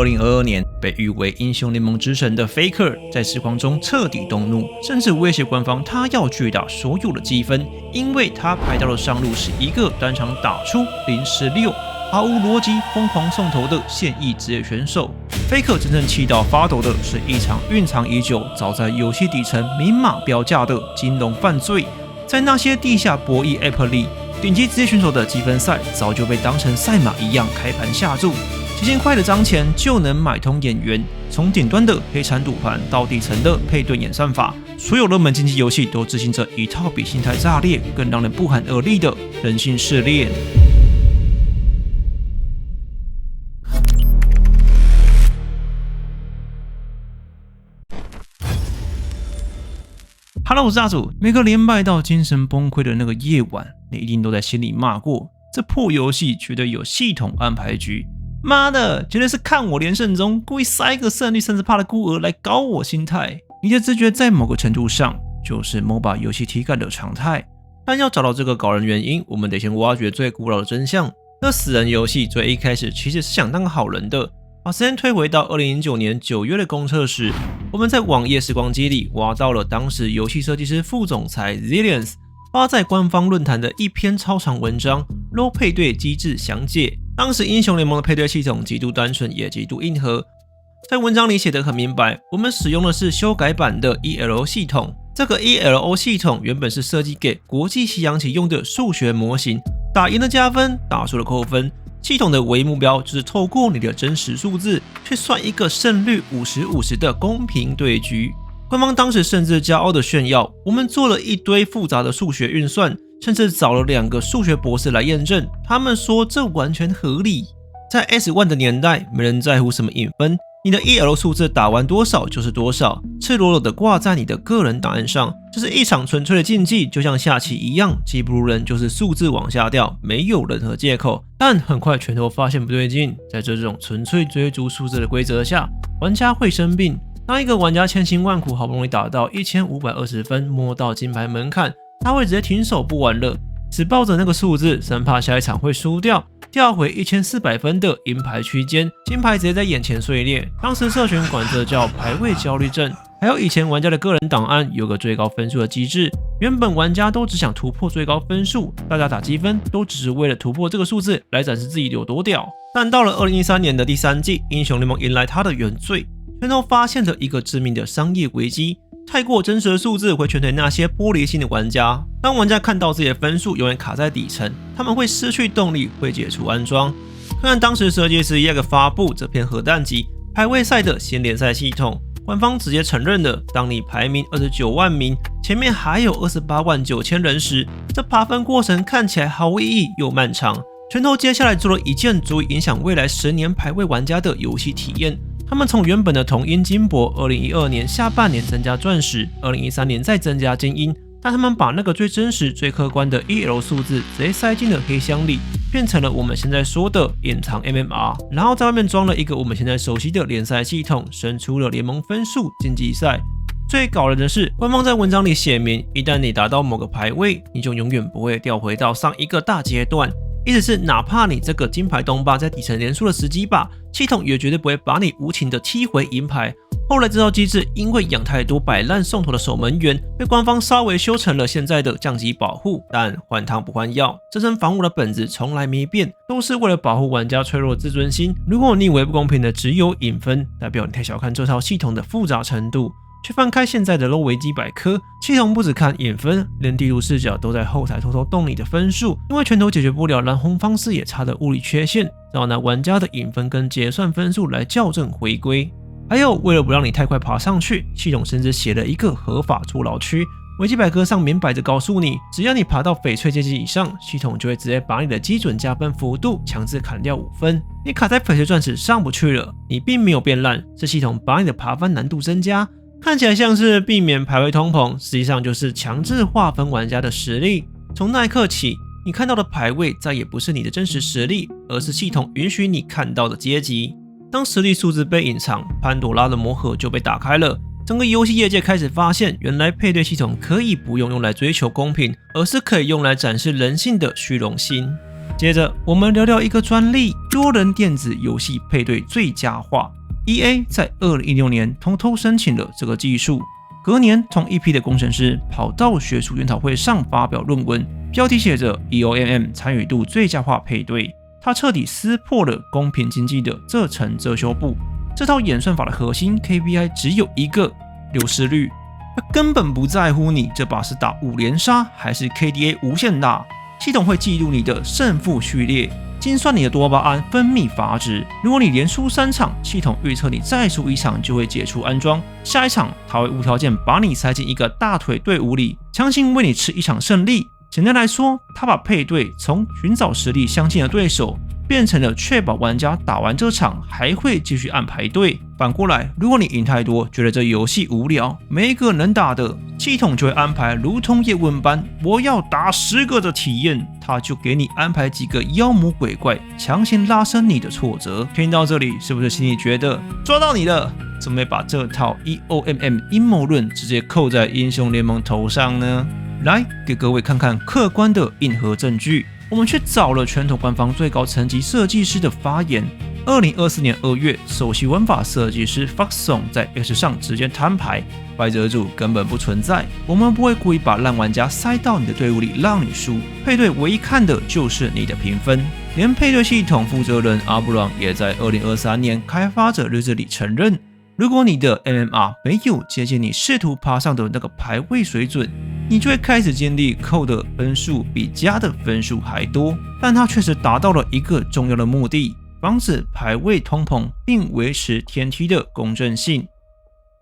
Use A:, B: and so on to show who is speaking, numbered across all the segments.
A: 2022年，被誉为英雄联盟之神的 Faker 在实况中彻底动怒，甚至威胁官方他要拒打所有的积分，因为他排到了上路是一个单场打出0-16，毫无逻辑、疯狂送头的现役职业选手。Faker 真正气到发抖的是一场蕴藏已久、早在游戏底层明码标价的金融犯罪。在那些地下博弈 App 里，顶级职业选手的积分赛早就被当成赛马一样开盘下注，几千块的脏钱就能买通演员。从顶端的黑产赌盘到底层的配对演算法，所有热门竞技游戏都执行着一套比心态炸裂更让人不寒而栗的人性试炼。Hello， 我是大主。每个连败到精神崩溃的那个夜晚，你一定都在心里骂过：这破游戏绝对有系统安排局，妈的，绝对是看我连胜中，故意塞个胜率30%的孤儿来搞我心态。你的直觉在某个程度上就是 MOBA 游戏体感的常态，但要找到这个搞人原因，我们得先挖掘最古老的真相。这死人游戏最一开始其实是想当个好人的。把时间推回到2009年9月的公测时，我们在网页时光机里挖到了当时游戏设计师副总裁 Zillions 发在官方论坛的一篇超长文章 LoL 配对机制详解。当时英雄联盟的配对系统极度单纯也极度硬核，在文章里写得很明白，我们使用的是修改版的 ELO 系统。这个 ELO 系统原本是设计给国际西洋棋用的数学模型，打赢的加分，打输了扣分。系统的唯一目标就是透过你的真实数字去算一个胜率50-50的公平对局。官方当时甚至骄傲地炫耀，我们做了一堆复杂的数学运算，甚至找了2个数学博士来验证，他们说这完全合理。在 S1 的年代，没人在乎什么赢分，你的 EL 数字打完多少就是多少，赤裸裸的挂在你的个人档案上。这是一场纯粹的竞技，就像下棋一样，技不如人就是数字往下掉，没有任何借口。但很快拳头发现不对劲，在这种纯粹追逐数字的规则下，玩家会生病。当一个玩家千辛万苦好不容易打到1520分，摸到金牌门槛，他会直接停手不玩了，只抱着那个数字，生怕下一场会输掉，掉回1400分的银牌区间，金牌直接在眼前碎裂。当时社群管这叫排位焦虑症。还有以前玩家的个人档案有个最高分数的机制，原本玩家都只想突破最高分数，大家打积分都只是为了突破这个数字来展示自己有多屌。但到了2013年的第3季，英雄联盟迎来它的原罪，拳头发现了一个致命的商业危机。太过真实的数字会劝退那些玻璃心的玩家。当玩家看到自己的分数永远卡在底层，他们会失去动力，会解除安装。看看当时设计师Yag发布这篇核弹级排位赛的新联赛系统，官方直接承认了，当你排名29万名，前面还有28万9千人时，这爬分过程看起来毫无意义又漫长。拳头接下来做了一件足以影响未来10年排位玩家的游戏体验。他们从原本的铜鹰金箔2012年下半年增加钻石，2013年再增加精英，但他们把那个最真实最客观的 EL 数字直接塞进了黑箱里，变成了我们现在说的隐藏 MMR， 然后在外面装了一个我们现在熟悉的联赛系统，生出了联盟分数竞技赛。最搞人的是，官方在文章里写明，一旦你达到某个排位，你就永远不会调回到上一个大阶段，意思是哪怕你这个金牌东霸在底层连输了10几把，系统也绝对不会把你无情的踢回银牌。后来这套机制因为养太多摆烂送头的守门员，被官方稍微修成了现在的降级保护，但换汤不换药，这身防务的本质从来没变，都是为了保护玩家脆弱的自尊心。如果你以为不公平的只有赢分，代表你太小看这套系统的复杂程度。去翻开现在的 LoL 维基百科，系统不只看赢分，连地图视角都在后台偷偷动你的分数，因为拳头解决不了蓝红方式也差的物理缺陷，只好拿玩家的赢分跟结算分数来校正回归。还有，为了不让你太快爬上去，系统甚至写了一个合法坐牢区。维基百科上明摆着告诉你，只要你爬到翡翠阶级以上，系统就会直接把你的基准加分幅度强制砍掉5分。你卡在翡翠钻石上不去了，你并没有变烂，是系统把你的爬分难度增加。看起来像是避免排位通膨，实际上就是强制划分玩家的实力。从那一刻起，你看到的排位再也不是你的真实实力，而是系统允许你看到的阶级。当实力数字被隐藏，潘多拉的魔盒就被打开了。整个游戏业界开始发现，原来配对系统可以不用来追求公平，而是可以用来展示人性的虚荣心。接着我们聊聊一个专利多人电子游戏配对最佳化。EA 在2016年偷偷申请了这个技术，隔年同一批的工程师跑到学术研讨会上发表论文，标题写着 EOMM 参与度最佳化配对，它彻底撕破了公平经济的这层遮羞布。这套演算法的核心 KPI 只有一个，流失率。它根本不在乎你这把是打5连杀还是 KDA 无限大，系统会记录你的胜负序列，精算你的多巴胺分泌阀值。如果你连输3场，系统预测你再输1场就会解除安装，下一场它会无条件把你塞进一个大腿队伍里，强行为你吃一场胜利。简单来说，它把配对从寻找实力相近的对手变成了确保玩家打完这场还会继续按排队。反过来，如果你赢太多，觉得这游戏无聊，没一个能打的，系统就会安排如同叶问般，我要打10个的体验，它就给你安排几个妖魔鬼怪，强行拉升你的挫折。听到这里，是不是心里觉得抓到你了？怎么没把这套 EOMM 阴谋论直接扣在英雄联盟头上呢？来，给各位看看客观的硬核证据。我们去找了拳头官方最高层级设计师的发言。2024年2月，首席玩法设计师 Foxon 在 X 上直接摊牌，白折组根本不存在，我们不会故意把烂玩家塞到你的队伍里让你输，配对唯一看的就是你的评分。连配对系统负责人阿布朗也在2023年开发者日志里承认，如果你的 MMR 没有接近你试图爬上的那个排位水准，你就会开始经历扣的分数比加的分数还多。但它确实达到了一个重要的目的，防止排位通膨并维持天梯的公正性。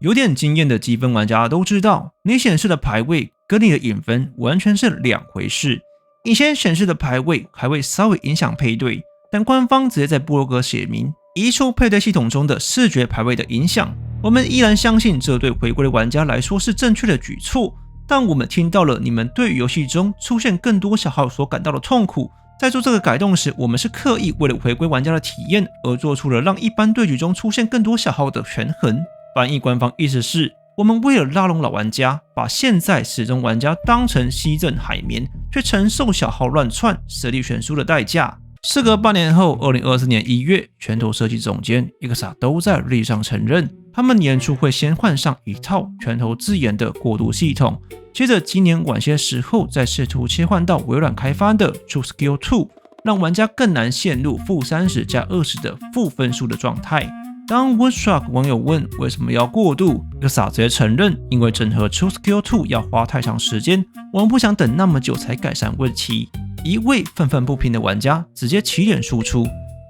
A: 有点经验的积分玩家都知道，你显示的排位跟你的赢分完全是两回事。以前显示的排位还会稍微影响配对，但官方直接在部落格写明移除配对系统中的视觉排位的影响。我们依然相信这对回归的玩家来说是正确的举措，但我们听到了你们对于游戏中出现更多小号所感到的痛苦。在做这个改动时，我们是刻意为了回归玩家的体验而做出了让一般对局中出现更多小号的权衡。翻译官方意思是，我们为了拉拢老玩家，把现在始终玩家当成西镇海绵，却承受小号乱窜、实力悬殊的代价。事隔半年后，2024年1月，拳头设计总监 Exa 都在日历上承认，他们年初会先换上一套拳头自研的过渡系统，接着今年晚些时候再试图切换到微软开发的 TrueSkill 2，让玩家更难陷入-30加20的负分数的状态。当 Woodstruck 网友问为什么要过渡， Exa 直接承认，因为整合 TrueSkill 2要花太长时间，我们不想等那么久才改善问题。一位愤愤不平的玩家直接起脸输出，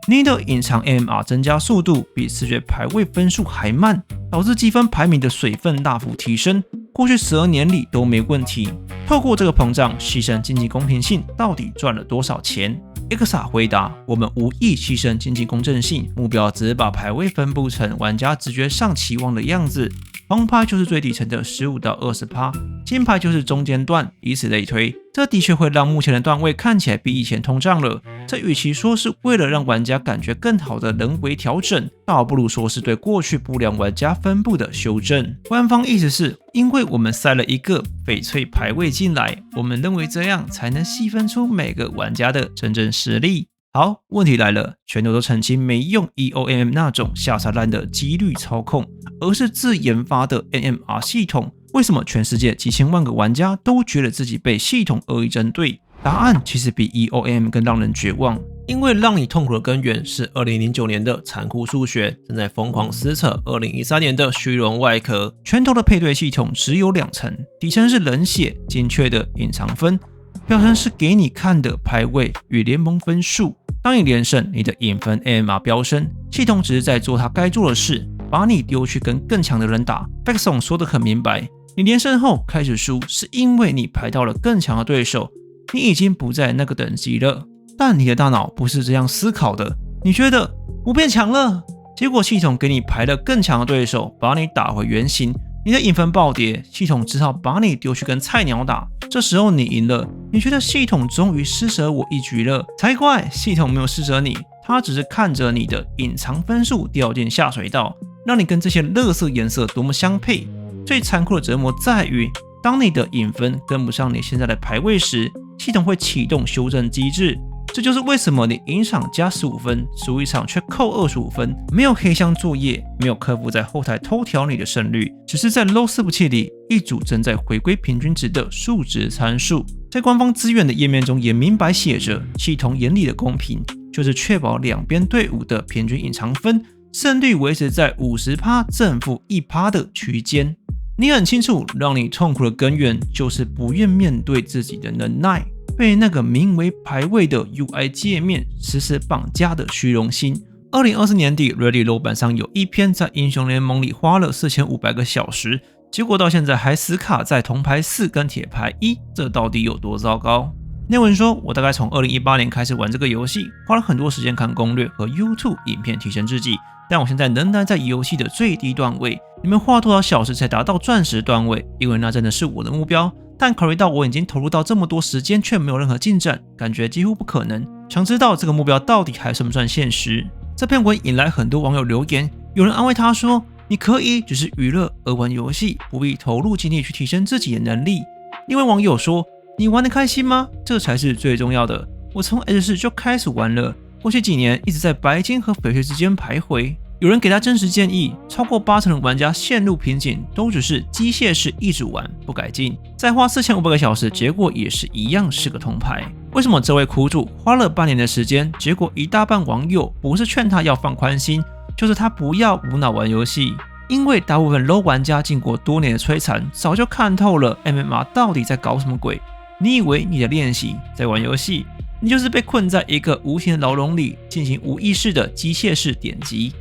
A: 你的隐藏 MMR 增加速度比视觉排位分数还慢，导致积分排名的水分大幅提升，过去12年里都没问题。透过这个膨胀牺牲经济公平性，到底赚了多少钱？ Exa 回答，我们无意牺牲经济公正性，目标只是把排位分布成玩家直觉上期望的样子，红牌就是最底层的15%到20%，金牌就是中间段，以此类推。这的确会让目前的段位看起来比以前通胀了，这与其说是为了让玩家感觉更好的人为调整，倒不如说是对过去不良玩家分布的修正。官方意思是，因为我们塞了一个翡翠排位进来，我们认为这样才能细分出每个玩家的真正实力。好，问题来了，拳头都澄清没用 EOMM 那种下沙烂的几率操控，而是自研发的 MMR 系统。为什么全世界几千万个玩家都觉得自己被系统恶意针对？答案其实比 EOMM 更让人绝望，因为让你痛苦的根源是2009年的残酷数学正在疯狂撕扯2013年的虚荣外壳。拳头的配对系统只有2层，底层是冷血精确的隐藏分，表层是给你看的排位与联盟分数。当你连胜，你的赢分 MMR 飙升，系统只是在做它该做的事，把你丢去跟更强的人打。Foxon 说得很明白，你连胜后开始输，是因为你排到了更强的对手，你已经不在那个等级了。但你的大脑不是这样思考的，你觉得我变强了，结果系统给你排了更强的对手，把你打回原形，你的赢分暴跌，系统只好把你丢去跟菜鸟打。这时候你赢了，你觉得系统终于施舍我一局了？才怪，系统没有施舍你，它只是看着你的隐藏分数掉进下水道，让你跟这些垃圾颜色多么相配。最残酷的折磨在于，当你的赢分跟不上你现在的排位时，系统会启动修正机制，这就是为什么你赢场加15分，输一场却扣25分，没有黑箱作业，没有客服在后台偷调你的胜率，只是在 LoL 伺服器里一组正在回归平均值的数值参数。在官方资源的页面中也明白写着，系统眼里的公平就是确保两边队伍的平均隐藏分胜率维持在 50% 正负 1% 的区间。你很清楚，让你痛苦的根源就是不愿面对自己的能耐，被那个名为排位的 UI 界面实时绑架的虚荣心。2024年底 Reddit 楼板上有一篇在英雄联盟里花了4500个小时，结果到现在还死卡在铜牌4跟铁牌1，这到底有多糟糕？内文说，我大概从2018年开始玩这个游戏，花了很多时间看攻略和 YouTube 影片提升自己，但我现在仍然在游戏的最低段位。你们花多少小时才达到钻石段位？因为那真的是我的目标。但考虑到我已经投入到这么多时间却没有任何进展，感觉几乎不可能。想知道这个目标到底还算不算现实？这篇文引来很多网友留言，有人安慰他说，你可以只是娱乐而玩游戏，不必投入精力去提升自己的能力。另外网友说，你玩得开心吗？这才是最重要的。我从 S4 就开始玩了，过去几年一直在白金和翡翠之间徘徊。有人给他真实建议，超过80%的玩家陷入瓶颈，都只是机械式一直玩不改进，再花4500个小时，结果也是一样是个铜牌。为什么这位苦主花了半年的时间，结果一大半网友不是劝他要放宽心，就是他不要无脑玩游戏？因为大部分 LoL 玩家经过多年的摧残，早就看透了 MMR 到底在搞什么鬼。你以为你的练习在玩游戏，你就是被困在一个无形的牢笼里，进行无意识的机械式点击。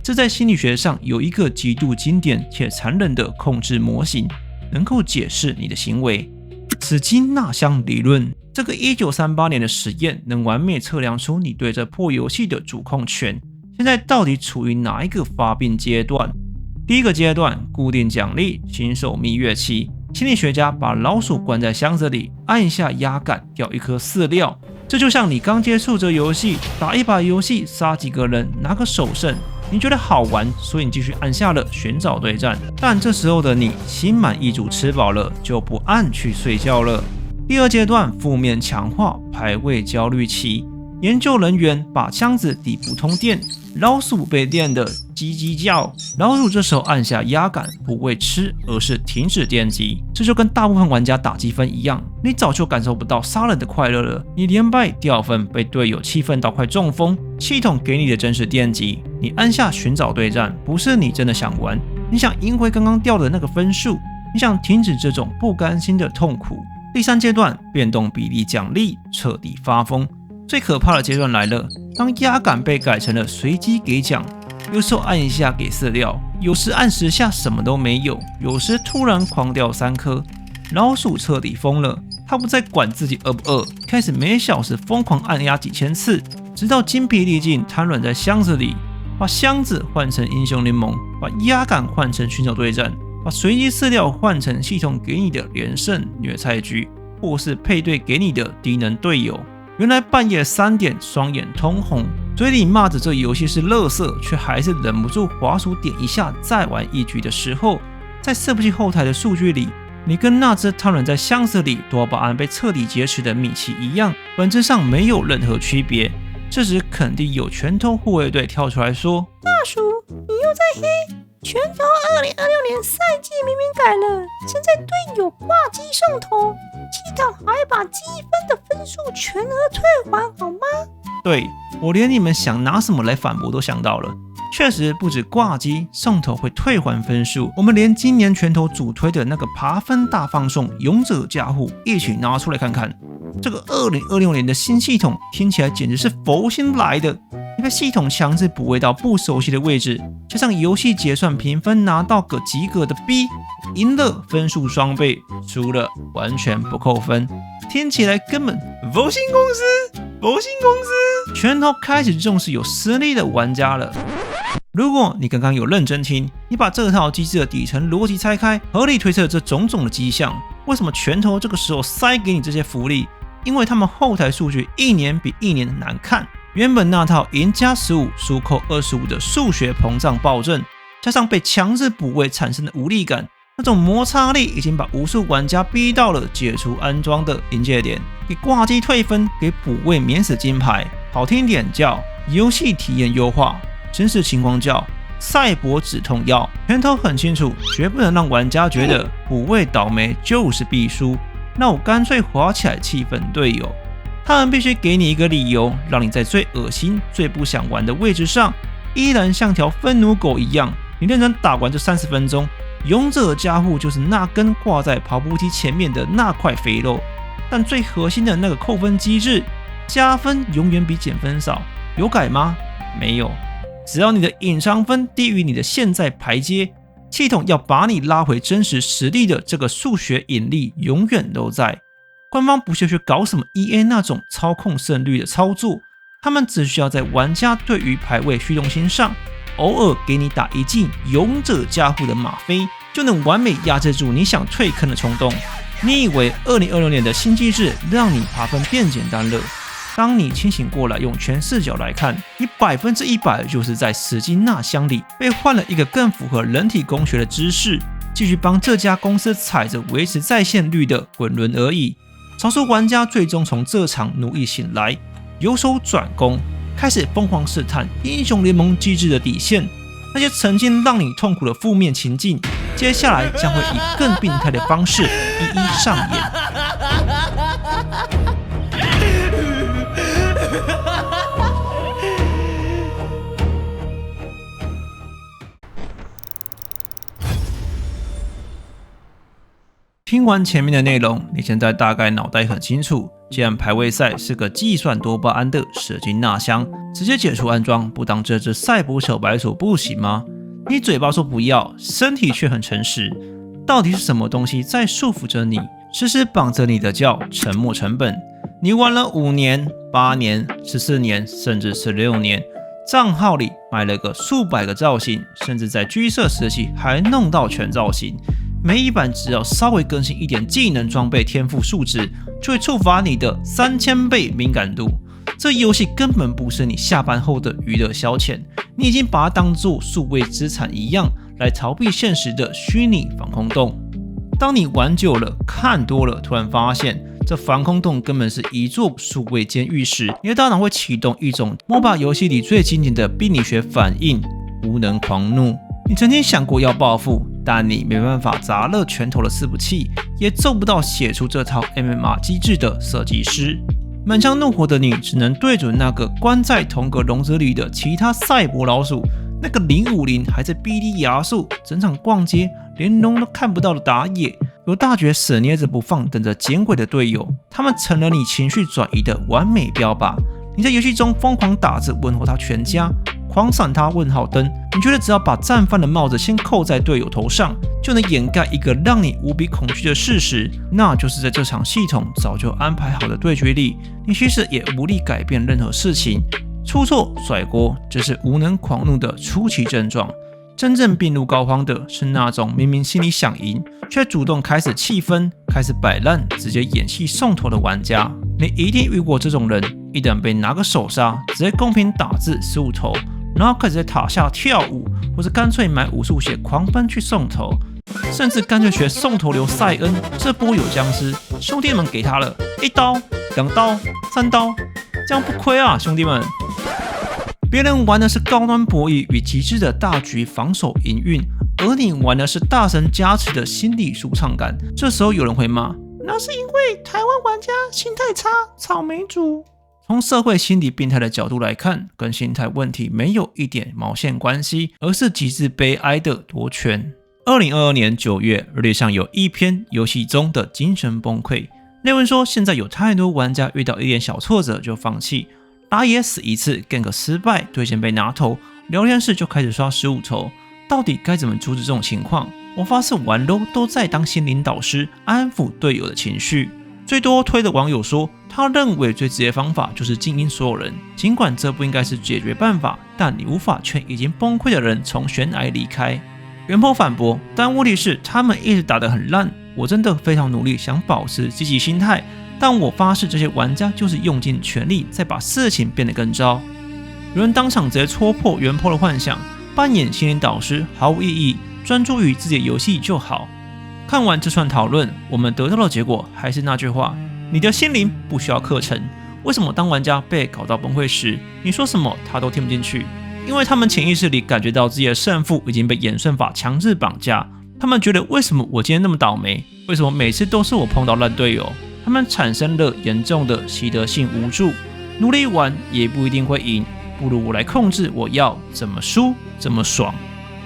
A: 这在心理学上有一个极度经典且残忍的控制模型，能够解释你的行为。此经纳香理论，这个1938年的实验能完美测量出你对这破游戏的主控权。现在到底处于哪一个发病阶段？第一个阶段，固定奖励，新手蜜月期。心理学家把老鼠关在箱子里，按一下压杆掉一颗饲料。这就像你刚接触这游戏，打一把游戏，杀几个人，拿个首胜。你觉得好玩，所以你继续按下了寻找对战，但这时候的你心满意足，吃饱了就不按去睡觉了。第二阶段，负面强化，排位焦虑期。研究人员把箱子底部通电，老鼠被电的叽叽叫，老鼠这时候按下压杆，不为吃，而是停止电击。这就跟大部分玩家打积分一样，你早就感受不到杀人的快乐了，你连败掉分，被队友气愤到快中风，系统给你的真是电击。你按下寻找对战，不是你真的想玩，你想赢回刚刚掉的那个分数，你想停止这种不甘心的痛苦。第三阶段，变动比例奖励，彻底发疯。最可怕的阶段来了，当压杆被改成了随机给奖，有时候按一下给饲料，有时按10下什么都没有，有时突然狂掉3颗，老鼠彻底疯了，他不再管自己饿不饿，开始每小时疯狂按压几千次，直到精疲力尽瘫软在箱子里，把箱子换成英雄联盟，把压杆换成寻找对战，把随机饲料换成系统给你的连胜虐菜局，或是配对给你的低能队友。原来半夜3点双眼通红，嘴里骂着这游戏是垃圾，却还是忍不住滑鼠点一下再玩一局的时候，在伺服器后台的数据里，你跟那只瘫软在箱子里多巴胺被彻底劫持的米奇一样，本质上没有任何区别。这时肯定有拳头护卫队跳出来说，
B: 大叔，你又在黑，拳头2026年赛季明明改了，现在队友挂机上头，系统还把积分的分数全额退还好吗？
A: 对，我连你们想拿什么来反驳都想到了。确实不止挂机上头会退还分数，我们连今年拳头主推的那个爬分大放送勇者加护一起拿出来看看。这个2026年的新系统听起来简直是佛心来的，你被系统强制补位到不熟悉的位置，加上游戏结算评分拿到个及格的 B， 赢了分数双倍，输了完全不扣分，听起来根本佛心公司。拳头开始重视有实力的玩家了。如果你刚刚有认真听，你把这套机制的底层逻辑拆开，合理推测这种种的迹象，为什么拳头这个时候塞给你这些福利？因为他们后台数据一年比一年难看，原本那套赢加15输扣25的数学膨胀暴政，加上被强制补位产生的无力感，那种摩擦力已经把无数玩家逼到了解除安装的临界点。给挂机退分，给补位免死金牌，好听点叫游戏体验优化，真实情况叫赛博止痛药。拳头很清楚，绝不能让玩家觉得补位倒霉就是必输，那我干脆滑起来气氛队友。他们必须给你一个理由，让你在最恶心、最不想玩的位置上，依然像条愤怒狗一样。你认真打完这30分钟，勇者加护就是那根挂在跑步机前面的那块肥肉。但最核心的那个扣分机制，加分永远比减分少，有改吗？没有。只要你的隐藏分低于你的现在排阶，系统要把你拉回真实实力的这个数学引力永远都在。官方不需要去搞什么 EA 那种操控胜率的操作，他们只需要在玩家对于排位虚荣心上，偶尔给你打一记勇者加护的吗啡，就能完美压制住你想退坑的冲动。你以为2026年的新机制让你爬分变简单了？当你清醒过来，用全视角来看，你100%就是在史金纳箱里被换了一个更符合人体工学的知识，继续帮这家公司踩着维持在线率的滚轮而已。少数玩家最终从这场奴役醒来，由守转攻，开始疯狂试探英雄联盟机制的底线。那些曾经让你痛苦的负面情境，接下来将会以更病态的方式一一上演。听完前面的内容，你现在大概脑袋很清楚，既然排位赛是个计算多巴胺的史金纳箱，直接解除安装，不当这只赛博小白鼠不行吗？你嘴巴说不要，身体却很诚实。到底是什么东西在束缚着你，时时绑着你的叫沉没成本？你玩了5年、8年、14年，甚至16年，账号里买了个数百个造型，甚至在居社时期还弄到全造型。每一版只要稍微更新一点技能装备天赋数值，就会触发你的3000倍敏感度。这游戏根本不是你下班后的娱乐消遣，你已经把它当作数位资产一样来逃避现实的虚拟防空洞。当你玩久了、看多了，突然发现这防空洞根本是一座数位监狱时，你的大脑会启动一种 MOBA 游戏里最经典的病理学反应——无能狂怒。你曾经想过要报复，但你没办法砸了拳头的伺服器，也做不到写出这套 MMR 机制的设计师。满腔怒火的你，只能对准那个关在同个笼子里的其他赛博老鼠，那个050还在逼低牙速，整场逛街连龙都看不到的打野，有大绝死捏着不放，等着捡鬼的队友，他们成了你情绪转移的完美标靶。你在游戏中疯狂打字问候他全家，狂闪他问号灯，你觉得只要把战犯的帽子先扣在队友头上，就能掩盖一个让你无比恐惧的事实，那就是在这场系统早就安排好的对决里，你其实也无力改变任何事情。出错甩锅，这是无能狂怒的初期症状。真正病入膏肓的是那种明明心里想赢，却主动开始气分、开始摆烂、直接演戏送头的玩家。你一定遇过这种人，一旦被拿个手刹，直接公屏打字15头，然后开始在塔下跳舞，或者干脆买武术鞋狂奔去送头，甚至干脆学送头流塞恩。这波有僵尸，兄弟们给他了1刀、2刀、3刀，这样不亏啊，兄弟们！别人玩的是高端博弈与极致的大局防守营运，而你玩的是大神加持的心理舒畅感。这时候有人会骂，那是因为台湾玩家心态差，草莓族。从社会心理病态的角度来看，跟心态问题没有一点毛线关系，而是极致悲哀的夺权。2022年9月，日历上有一篇游戏中的精神崩溃，内文说现在有太多玩家遇到一点小挫折就放弃，打野死一次 gank 失败，对线被拿头，聊天室就开始刷15头，到底该怎么阻止这种情况？我发誓玩 LOL 都在当心灵导师，安抚队友的情绪。最多推的网友说，他认为最直接方法就是静音所有人，尽管这不应该是解决办法，但你无法劝已经崩溃的人从悬崖离开。元坡反驳，但问题是他们一直打得很烂，我真的非常努力想保持积极心态，但我发誓这些玩家就是用尽全力再把事情变得更糟。有人当场直接戳破元坡的幻想，扮演心灵导师毫无意义，专注于自己的游戏就好。看完这串讨论，我们得到的结果还是那句话：你的心灵不需要课程。为什么当玩家被搞到崩溃时，你说什么他都听不进去？因为他们潜意识里感觉到自己的胜负已经被演算法强制绑架。他们觉得为什么我今天那么倒霉？为什么每次都是我碰到烂队友？他们产生了严重的习得性无助，努力玩也不一定会赢，不如我来控制我要怎么输怎么爽，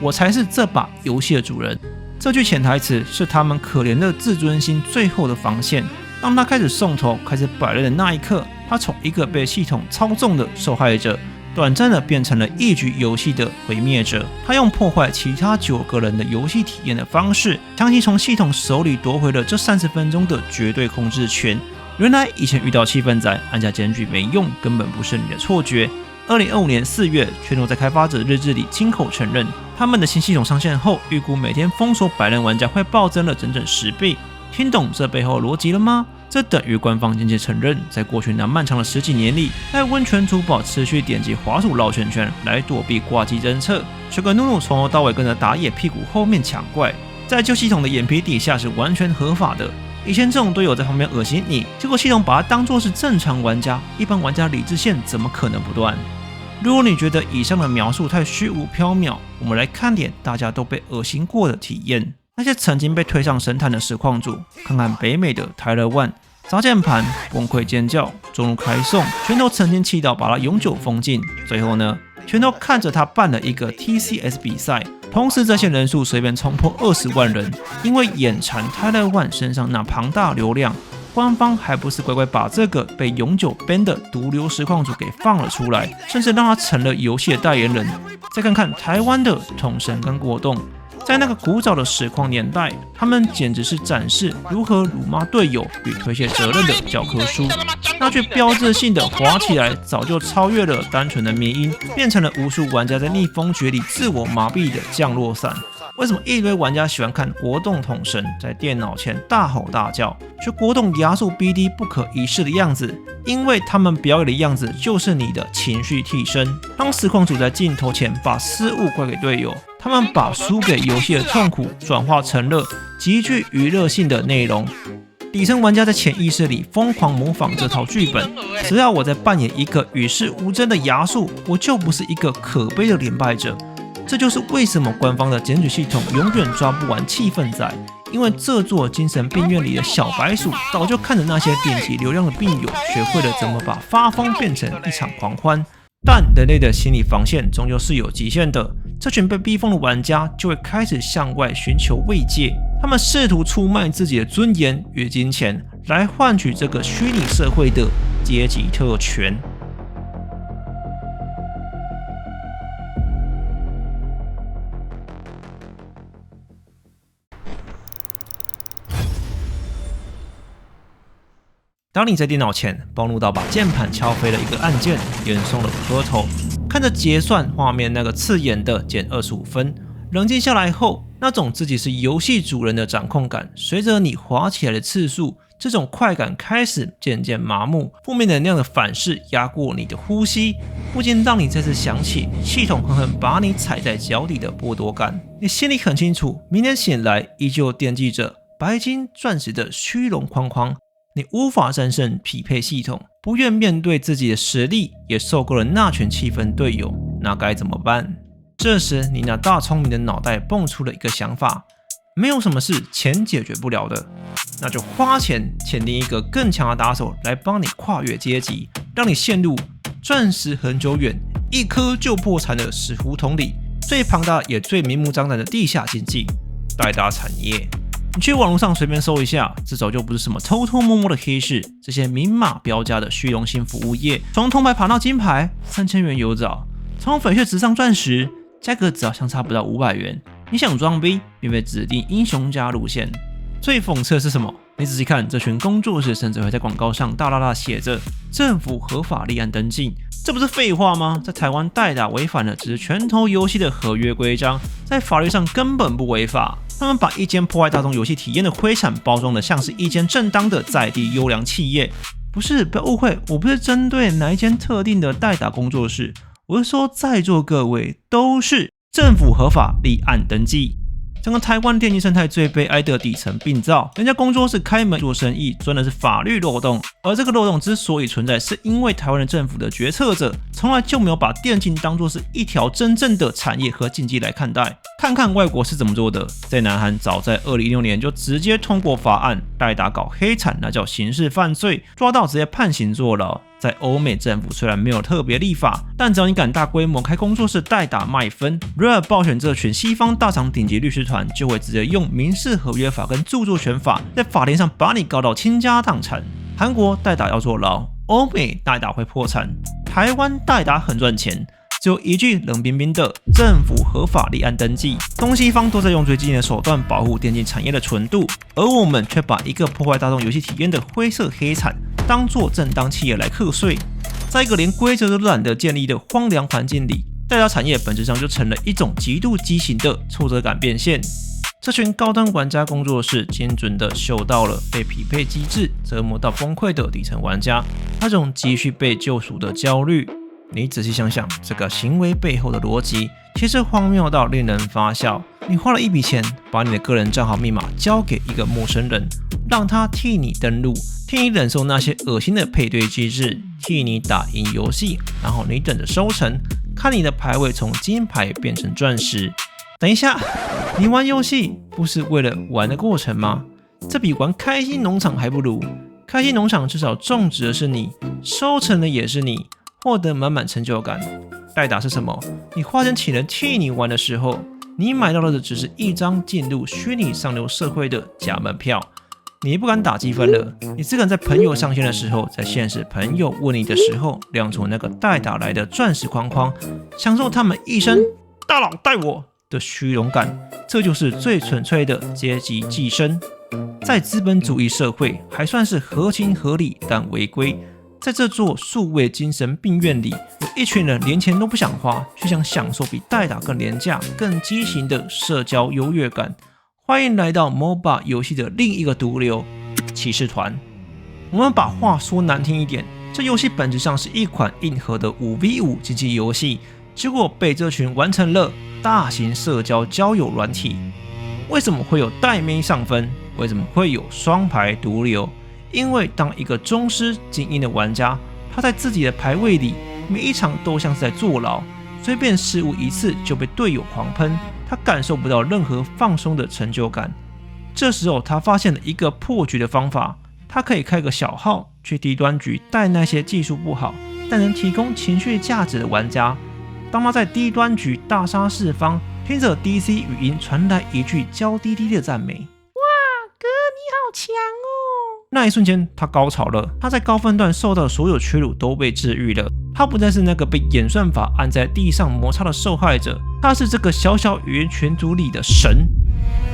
A: 我才是这把游戏的主人。这句潜台词是他们可怜的自尊心最后的防线。当他开始送头、开始摆烂的那一刻，他从一个被系统操纵的受害者，短暂的变成了一局游戏的毁灭者。他用破坏其他9个人的游戏体验的方式，强行从系统手里夺回了这30分钟的绝对控制权。原来以前遇到气氛仔按下检举没用，根本不是你的错觉。2025年4月，拳头在开发者日志里亲口承认，他们的新系统上线后，预估每天封锁摆烂玩家会暴增了整整10倍。听懂这背后逻辑了吗？这等于官方间接承认，在过去那漫长的10几年里，在温泉珠宝持续点击滑鼠绕圈圈来躲避挂机侦测，学个努努从头到尾跟着打野屁股后面抢怪，在旧系统的眼皮底下是完全合法的。以前这种队友在旁边恶心你，结果系统把他当作是正常玩家，一般玩家理智线怎么可能不断？如果你觉得以上的描述太虚无缥缈，我们来看点大家都被恶心过的体验。那些曾经被推上神坛的实况主，看看北美的Tyler One，砸键盘、崩溃尖叫、中路开送，拳头曾经气到把他永久封禁。最后呢，拳头看着他办了一个 TCS 比赛，同时这些人数随便冲破20万人，因为眼馋Tyler One身上那庞大流量，官方还不是乖乖把这个被永久 ban 的毒瘤实况主给放了出来，甚至让他成了游戏的代言人。再看看台湾的统神跟国栋，在那个古早的实况年代，他们简直是展示如何辱骂队友与推卸责任的教科书。那句标志性的滑起来，早就超越了单纯的迷因，变成了无数玩家在逆风诀里自我麻痹的降落伞。为什么一堆玩家喜欢看国栋统神在电脑前大吼大叫，学国栋牙速 BD 不可一世的样子？因为他们表演的样子就是你的情绪替身。当实况主在镜头前把失误怪给队友，他们把输给游戏的痛苦转化成了极具娱乐性的内容。底层玩家在潜意识里疯狂模仿这套剧本，只要我在扮演一个与世无争的牙术，我就不是一个可悲的连败者。这就是为什么官方的检举系统永远抓不完气氛仔，因为这座精神病院里的小白鼠早就看着那些点击流量的病友，学会了怎么把发疯变成一场狂欢。但人类的心理防线终究是有极限的，这群被逼疯的玩家就会开始向外寻求慰藉，他们试图出卖自己的尊严与金钱，来换取这个虚拟社会的阶级特权。当你在电脑前暴怒到把键盘敲飞了一个按键，严重了磕头，看着结算画面那个刺眼的减25分，冷静下来后，那种自己是游戏主人的掌控感，随着你滑起来的次数，这种快感开始渐渐麻木，负面能量的反噬压过你的呼吸，不禁让你再次想起系统狠狠把你踩在脚底的剥夺感。你心里很清楚，明天醒来依旧惦记着白金钻石的虚荣框框。你无法战胜匹配系统，不愿面对自己的实力，也受够了那群气愤队友，那该怎么办？这时你那大聪明的脑袋蹦出了一个想法，没有什么事钱解决不了的，那就花钱签订一个更强的打手来帮你跨越阶级，让你陷入钻石恒久远，一颗就破产的死胡同里，最庞大也最明目张胆的地下经济——代打产业。你去网络上随便搜一下，这早就不是什么偷偷摸摸的黑市，这些明码标价的虚荣心服务业，从铜牌爬到金牌，3000元有找；从翡翠直上钻石，价格只要相差不到500元。你想装逼，便被指定英雄家路线。最讽刺的是什么？你仔细看，这群工作室甚至会在广告上大大大写着“政府合法立案登记”，这不是废话吗？在台湾代打违反了只是拳头游戏的合约规章，在法律上根本不违法。他们把一间破坏大众游戏体验的亏产包装的像是一间正当的在地优良企业。不是，不要误会，我不是针对哪一间特定的代打工作室，我是说在座各位都是政府合法立案登记。整个台湾电竞生态最悲哀的底层病灶，人家工作室开门做生意，钻的是法律漏洞，而这个漏洞之所以存在，是因为台湾的政府的决策者从来就没有把电竞当作是一条真正的产业和竞技来看待。看看外国是怎么做的，在南韩早在2016年就直接通过法案，代打搞黑产那叫刑事犯罪，抓到直接判刑坐牢。在欧美政府虽然没有特别立法，但只要你敢大规模开工作室代打卖分，瑞尔暴选这群西方大厂顶级律师团就会直接用民事合约法跟著作权法在法庭上把你告到倾家荡产。韩国代打要坐牢，欧美代打会破产，台湾代打很赚钱。只有一句冷冰冰的政府合法立案登记，东西方都在用最激进的手段保护电竞产业的纯度，而我们却把一个破坏大众游戏体验的灰色黑产当作正当企业来课税。在一个连规则都懒得建立的荒凉环境里，代打产业本质上就成了一种极度畸形的挫折感变现。这群高端玩家工作室精准地嗅到了被匹配机制折磨到崩溃的底层玩家那种急需被救赎的焦虑。你仔细想想，这个行为背后的逻辑其实荒谬到令人发笑。你花了一笔钱，把你的个人账号密码交给一个陌生人，让他替你登录，替你忍受那些恶心的配对机制，替你打赢游戏，然后你等着收成，看你的排位从金牌变成钻石。等一下，你玩游戏不是为了玩的过程吗？这比玩开心农场还不如。开心农场至少种植的是你，收成的也是你，获得满满成就感。代打是什么？你花钱请人替你玩的时候，你买到的只是一张进入虚拟上流社会的假门票。你不敢打积分了，你只敢在朋友上线的时候，在现实朋友问你的时候，亮出那个代打来的钻石框框，享受他们一生大佬带我的虚荣感。这就是最纯粹的阶级寄生。在资本主义社会还算是合情合理，但违规。在这座数位精神病院里，有一群人连钱都不想花，却想享受比代打更廉价、更畸形的社交优越感。欢迎来到 MOBA 游戏的另一个毒瘤——骑士团。我们把话说难听一点，这游戏本质上是一款硬核的5v5竞技游戏，结果被这群完成了大型社交交友软体。为什么会有带妹上分？为什么会有双排毒瘤？因为当一个宗师精英的玩家，他在自己的排位里，每一场都像是在坐牢，随便失误一次就被队友狂喷，他感受不到任何放松的成就感。这时候他发现了一个破局的方法，他可以开个小号去低端局带那些技术不好但能提供情绪价值的玩家。当他在低端局大杀四方，听着 DC 语音传来一句娇滴滴的赞美：
B: 哇，哥你好强哦！
A: 那一瞬间，他高潮了。他在高分段受到的所有屈辱都被治愈了。他不再是那个被演算法按在地上摩擦的受害者，他是这个小小语言群组里的神。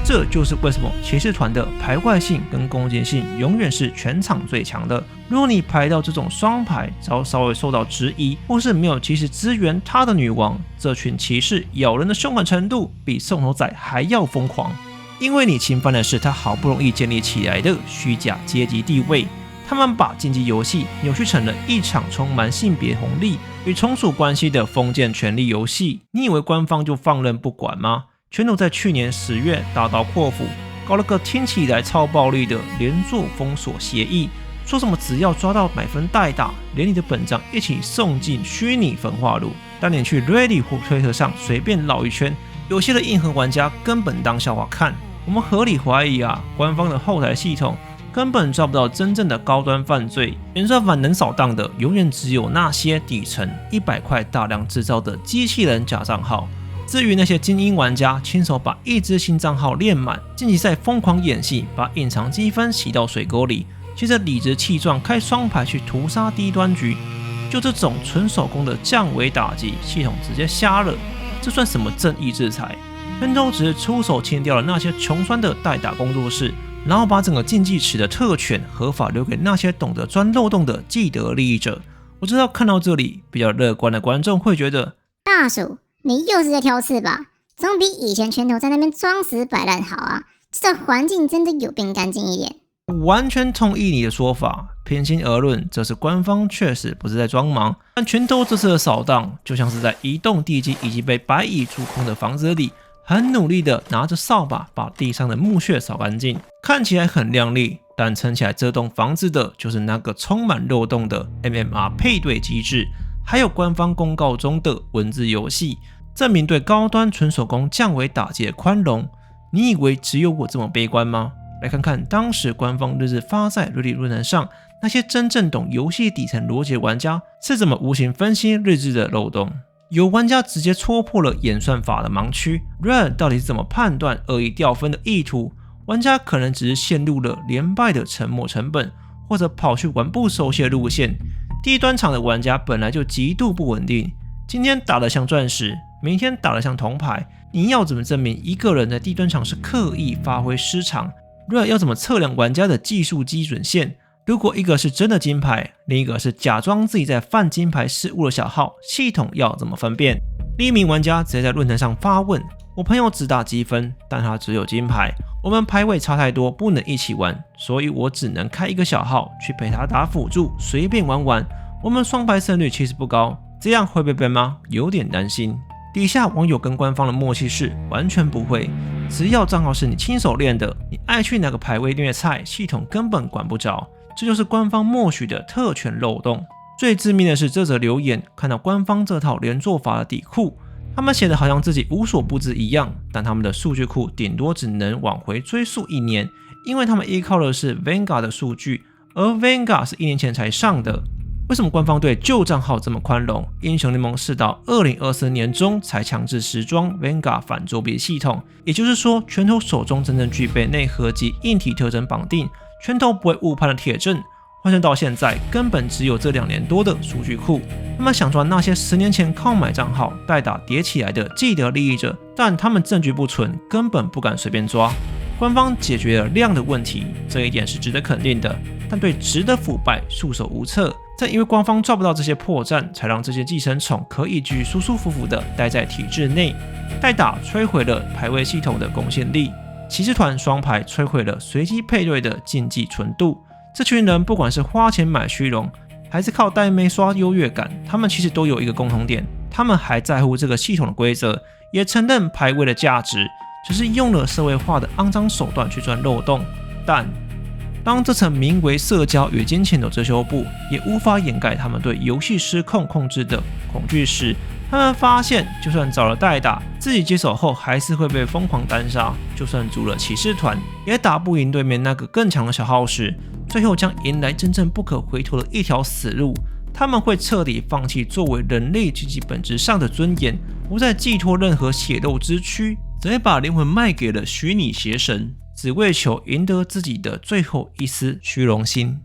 A: 这就是为什么骑士团的排外性跟攻击性永远是全场最强的。如果你排到这种双排，只要稍微受到质疑，或是没有及时支援他的女王，这群骑士咬人的凶狠程度比送头仔还要疯狂。因为你侵犯的是他好不容易建立起来的虚假阶级地位，他们把竞技游戏扭曲成了一场充满性别红利与从属关系的封建权力游戏。你以为官方就放任不管吗？全都在去年10月大刀阔斧搞了个听起来超暴力的连坐封锁协议，说什么只要抓到买分代打，连你的本账一起送进虚拟焚化炉。当你去 Reddit 或推特上随便绕一圈，有些的硬核玩家根本当笑话看。我们合理怀疑官方的后台系统根本抓不到真正的高端犯罪，演算法能扫荡的永远只有那些底层100块大量制造的机器人假账号。至于那些精英玩家亲手把一支新账号练满，晋级赛疯狂演戏，把隐藏积分洗到水沟里，接着理直气壮开双排去屠杀低端局，就这种纯手工的降维打击，系统直接瞎了。这算什么正义制裁？全都只是出手清掉了那些穷酸的代打工作室，然后把整个竞技池的特权合法留给那些懂得钻漏洞的既得利益者。我知道看到这里，比较乐观的观众会觉得，
C: 大叔，你又是在挑刺吧？总比以前拳头在那边装死摆烂好啊！这环境真的有变干净一点。
A: 我完全同意你的说法。平心而论，这次官方确实不是在装忙，但拳头这次的扫荡，就像是在移动地基以及被白蚁蛀空的房子里，很努力的拿着扫把把地上的木屑扫干净，看起来很亮丽，但撑起来这栋房子的就是那个充满漏洞的 MMR 配对机制，还有官方公告中的文字游戏，证明对高端纯手工降维打击的宽容。你以为只有我这么悲观吗？来看看当时官方日志发在Reddit论坛上，那些真正懂游戏底层逻辑的玩家是怎么无形分析日志的漏洞。有玩家直接戳破了演算法的盲区 ，Reddit 到底是怎么判断恶意掉分的意图？玩家可能只是陷入了连败的沉没成本，或者跑去玩不熟悉的路线。低端场的玩家本来就极度不稳定，今天打得像钻石，明天打得像铜牌，你要怎么证明一个人在低端场是刻意发挥失常 ？Reddit 要怎么测量玩家的技术基准线？如果一个是真的金牌，另一个是假装自己在犯金牌失误的小号，系统要怎么分辨？另一名玩家直接在论坛上发问：我朋友只打积分，但他只有金牌，我们排位差太多，不能一起玩，所以我只能开一个小号去陪他打辅助，随便玩玩。我们双排胜率其实不高，这样会被 ban 吗？有点担心。底下网友跟官方的默契是完全不会，只要账号是你亲手练的，你爱去哪个排位虐菜，系统根本管不着。这就是官方默许的特权漏洞。最致命的是这则留言，看到官方这套连坐法的底库，他们写的好像自己无所不知一样，但他们的数据库顶多只能往回追溯1年，因为他们依靠的是 Vanguard 的数据，而 Vanguard 是1年前才上的。为什么官方对旧账号这么宽容？英雄联盟是到2024年中才强制实装 Vanguard 反作弊系统，也就是说，拳头手中真正具备内核及硬体特征绑定，拳头不会误判的铁证，换算到现在，根本只有这2年多的数据库。他们想抓那些10年前靠买账号代打叠起来的既得利益者，但他们证据不纯，根本不敢随便抓。官方解决了量的问题，这一点是值得肯定的，但对质的腐败束手无策。正因为官方抓不到这些破绽，才让这些寄生虫可以继续舒舒服服的待在体制内。代打摧毁了排位系统的公信力，骑士团双排摧毁了随机配对的竞技纯度。这群人不管是花钱买虚荣，还是靠带妹刷优越感，他们其实都有一个共同点，他们还在乎这个系统的规则，也承认排位的价值，只是用了社会化的肮脏手段去钻漏洞。但当这层名为社交与金钱的遮羞布也无法掩盖他们对游戏失控控制的恐惧时，他们发现就算找了代打，自己接手后还是会被疯狂单杀，就算组了骑士团也打不赢对面那个更强的小号时，最后将迎来真正不可回头的一条死路。他们会彻底放弃作为人类积极本质上的尊严，不再寄托任何血肉之躯，直接把灵魂卖给了虚拟邪神，只为求赢得自己的最后一丝虚荣心。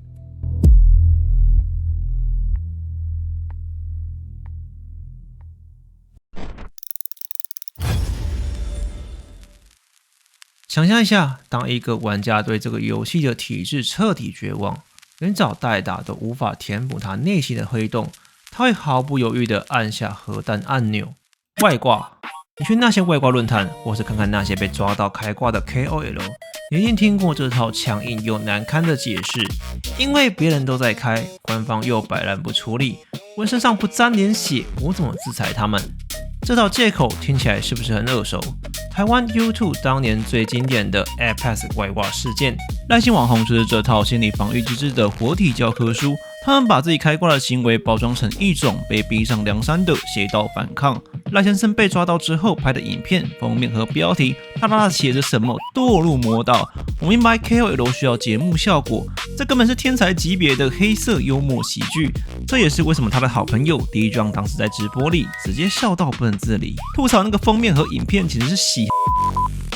A: 想象一下，当一个玩家对这个游戏的体制彻底绝望，连找代打都无法填补他内心的黑洞，他会毫不犹豫地按下核弹按钮。外挂，你去那些外挂论坛，或是看看那些被抓到开挂的 KOL， 你一定听过这套强硬又难堪的解释。因为别人都在开，官方又摆烂不处理，纹身上不沾点血，我怎么制裁他们？这套借口听起来是不是很耳熟？台湾 YouTube 当年最经典的 Apex 外挂事件，赖姓网红就是这套心理防御机制的活体教科书。他们把自己开挂的行为包装成一种被逼上梁山的邪道反抗。赖先生被抓到之后拍的影片封面和标题大大的写着什么堕入魔道。我明白 KOL 需要节目效果，这根本是天才级别的黑色幽默喜剧。这也是为什么他的好朋友 D-John 当时在直播里直接笑到不能自理，吐槽那个封面和影片简直是洗。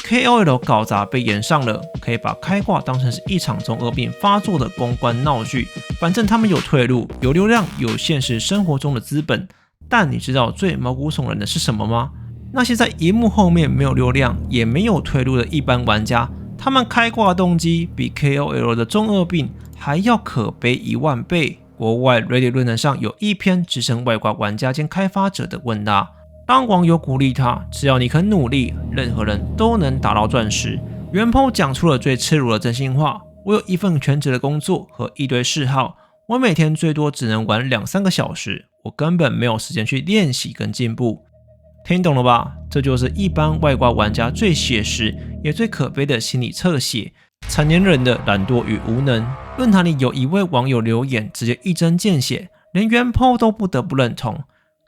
A: KOL 搞砸被延上了，可以把开挂当成是一场中二病发作的公关闹剧。反正他们有退路，有流量，有现实生活中的资本。但你知道最毛骨悚然的是什么吗？那些在荧幕后面没有流量，也没有退路的一般玩家，他们开挂的动机比 KOL 的中二病还要可悲10000倍。国外 Reddit 论坛上有一篇直称外挂玩家兼开发者的问答。当网友鼓励他，只要你肯努力，任何人都能达到钻石。原 po 讲出了最赤裸的真心话：我有一份全职的工作和一堆嗜好，我每天最多只能玩2-3个小时，我根本没有时间去练习跟进步。听懂了吧？这就是一般外挂玩家最写实也最可悲的心理侧写，成年人的懒惰与无能。论坛里有一位网友留言，直接一针见血，连原 po 都不得不认同。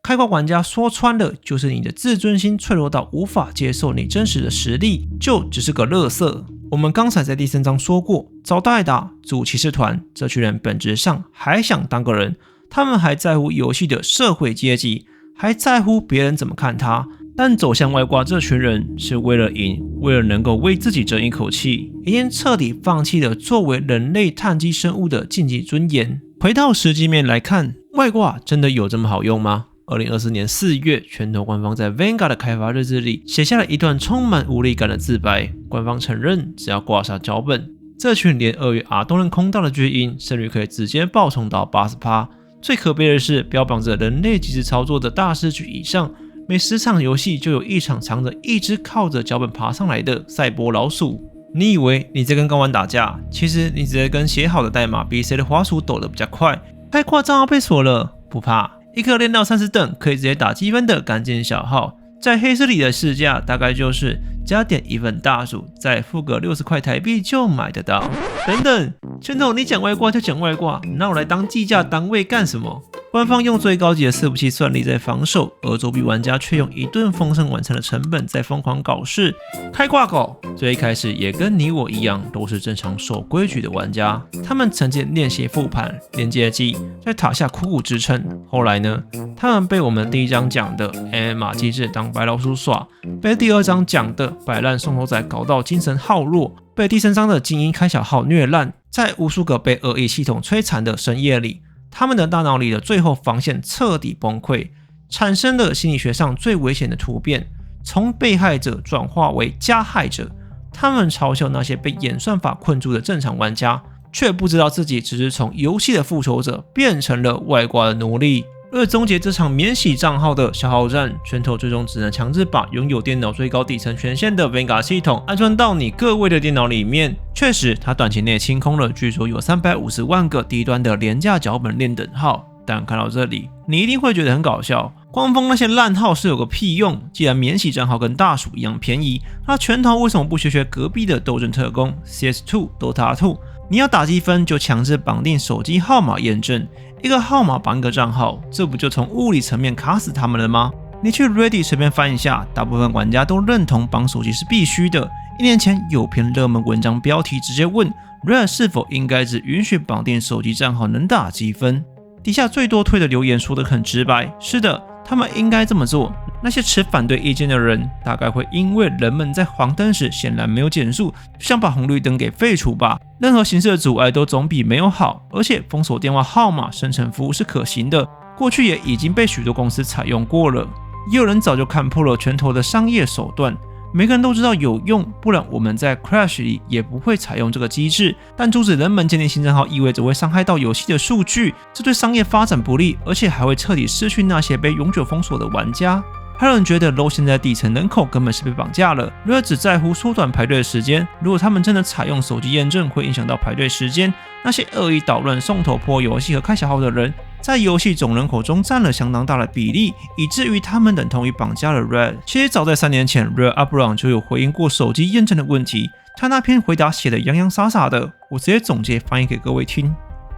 A: 开挂玩家说穿了，就是你的自尊心脆弱到无法接受你真实的实力，就只是个垃圾。我们刚才在第3章说过，找代打、组骑士团，这群人本质上还想当个人，他们还在乎游戏的社会阶级，还在乎别人怎么看他。但走向外挂这群人是为了赢，为了能够为自己争一口气，已经彻底放弃了作为人类碳基生物的竞技尊严。回到实际面来看，外挂真的有这么好用吗？2024年4月，拳头官方在 Vanguard 的开发日志里写下了一段充满无力感的自白。官方承认，只要挂上脚本，这群连2月 R 都能空到的巨婴，胜率可以直接爆冲到 80%。最可悲的是，标榜着人类即时操作的大师局以上，每10场游戏就有1场藏着一只靠着脚本爬上来的赛博老鼠。你以为你在跟睾丸打架，其实你只在跟写好的代码比谁的滑鼠抖得比较快。开挂账号被锁了，不怕。一颗练到30等可以直接打积分的干件小号，在黑市里的市价大概就是加点一份大薯，再付个60块台币就买得到。等等，拳头你讲外挂就讲外挂，拿我来当计价单位干什么？官方用最高级的伺服器算力在防守，而作弊玩家却用一顿丰盛晚餐的成本在疯狂搞事。开挂狗最一开始也跟你我一样，都是正常守规矩的玩家。他们曾经练习复盘、练阶级，在塔下苦苦支撑。后来呢，他们被我们第1章讲的 MMA 机制当白老鼠耍，被第2章讲的摆烂送头仔搞到精神耗弱，被第3章的精英开小号虐烂，在无数个被恶意系统摧残的深夜里，他们的大脑里的最后防线彻底崩溃，产生了心理学上最危险的突变，从被害者转化为加害者。他们嘲笑那些被演算法困住的正常玩家，却不知道自己只是从游戏的复仇者变成了外挂的奴隶。为了终结这场免洗账号的消耗战，拳头最终只能强制把拥有电脑最高底层权限的 Vanguard 系统安装到你各位的电脑里面。确实，它短期内清空了据说有350万个低端的廉价脚本链等号。但看到这里，你一定会觉得很搞笑。光封那些烂号是有个屁用？既然免洗账号跟大鼠一样便宜，那拳头为什么不学隔壁的斗争特工 CS2、Dota 2？你要打积分就强制绑定手机号码验证，一个号码绑一个账号，这不就从物理层面卡死他们了吗？你去 Reddit 随便翻一下，大部分玩家都认同绑手机是必须的。1年前有篇热门文章标题直接问 Reddit 是否应该只允许绑定手机账号能打积分，底下最多推的留言说得很直白，是的，他们应该这么做。那些持反对意见的人，大概会因为人们在黄灯时显然没有减速，就想把红绿灯给废除吧。任何形式的阻碍都总比没有好，而且封锁电话号码生成服务是可行的，过去也已经被许多公司采用过了。也有人早就看破了拳头的商业手段，每个人都知道有用，不然我们在 Crash 里也不会采用这个机制。但阻止人们建立新账号意味着会伤害到游戏的数据，这对商业发展不利，而且还会彻底失去那些被永久封锁的玩家。还有人觉得 LoL 现在底层人口根本是被绑架了，如果只在乎缩短排队的时间，如果他们真的采用手机验证，会影响到排队时间。那些恶意捣乱、送头破游戏和开小号的人，在游戏总人口中占了相当大的比例，以至于他们等同于绑架了 Red。其实早在3年前 ，Red Upron 就有回应过手机验证的问题，他那篇回答写得洋洋洒洒的，我直接总结翻译给各位听。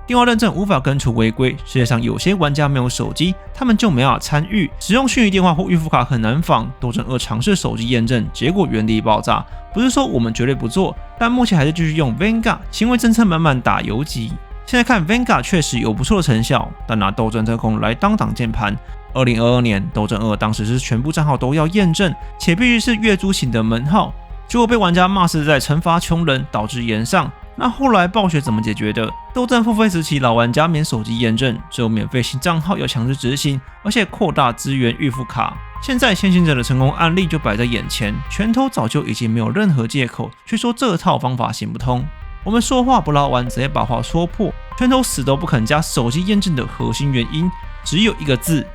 A: 电话认证无法根除违规，世界上有些玩家没有手机，他们就没法参与。使用虚拟电话或预付卡很难防。斗争2尝试手机验证，结果原地爆炸。不是说我们绝对不做，但目前还是继续用 Vanguard， 行为政策满满打游击。现在看 Vanguard 确实有不错的成效，但拿斗争特工来当挡箭牌。2022年斗争2当时是全部账号都要验证，且必须是月租型的门号，结果被玩家骂是在惩罚穷人，导致延上。那后来暴雪怎么解决的？斗争付费时期，老玩家免手机验证，只有免费新账号要强制执行，而且扩大资源预付卡。现在先行者的成功案例就摆在眼前，拳头早就已经没有任何借口去说这套方法行不通。我们说话不捞完，直接把话说破。拳头死都不肯加手机验证的核心原因，只有一个字：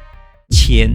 A: 钱。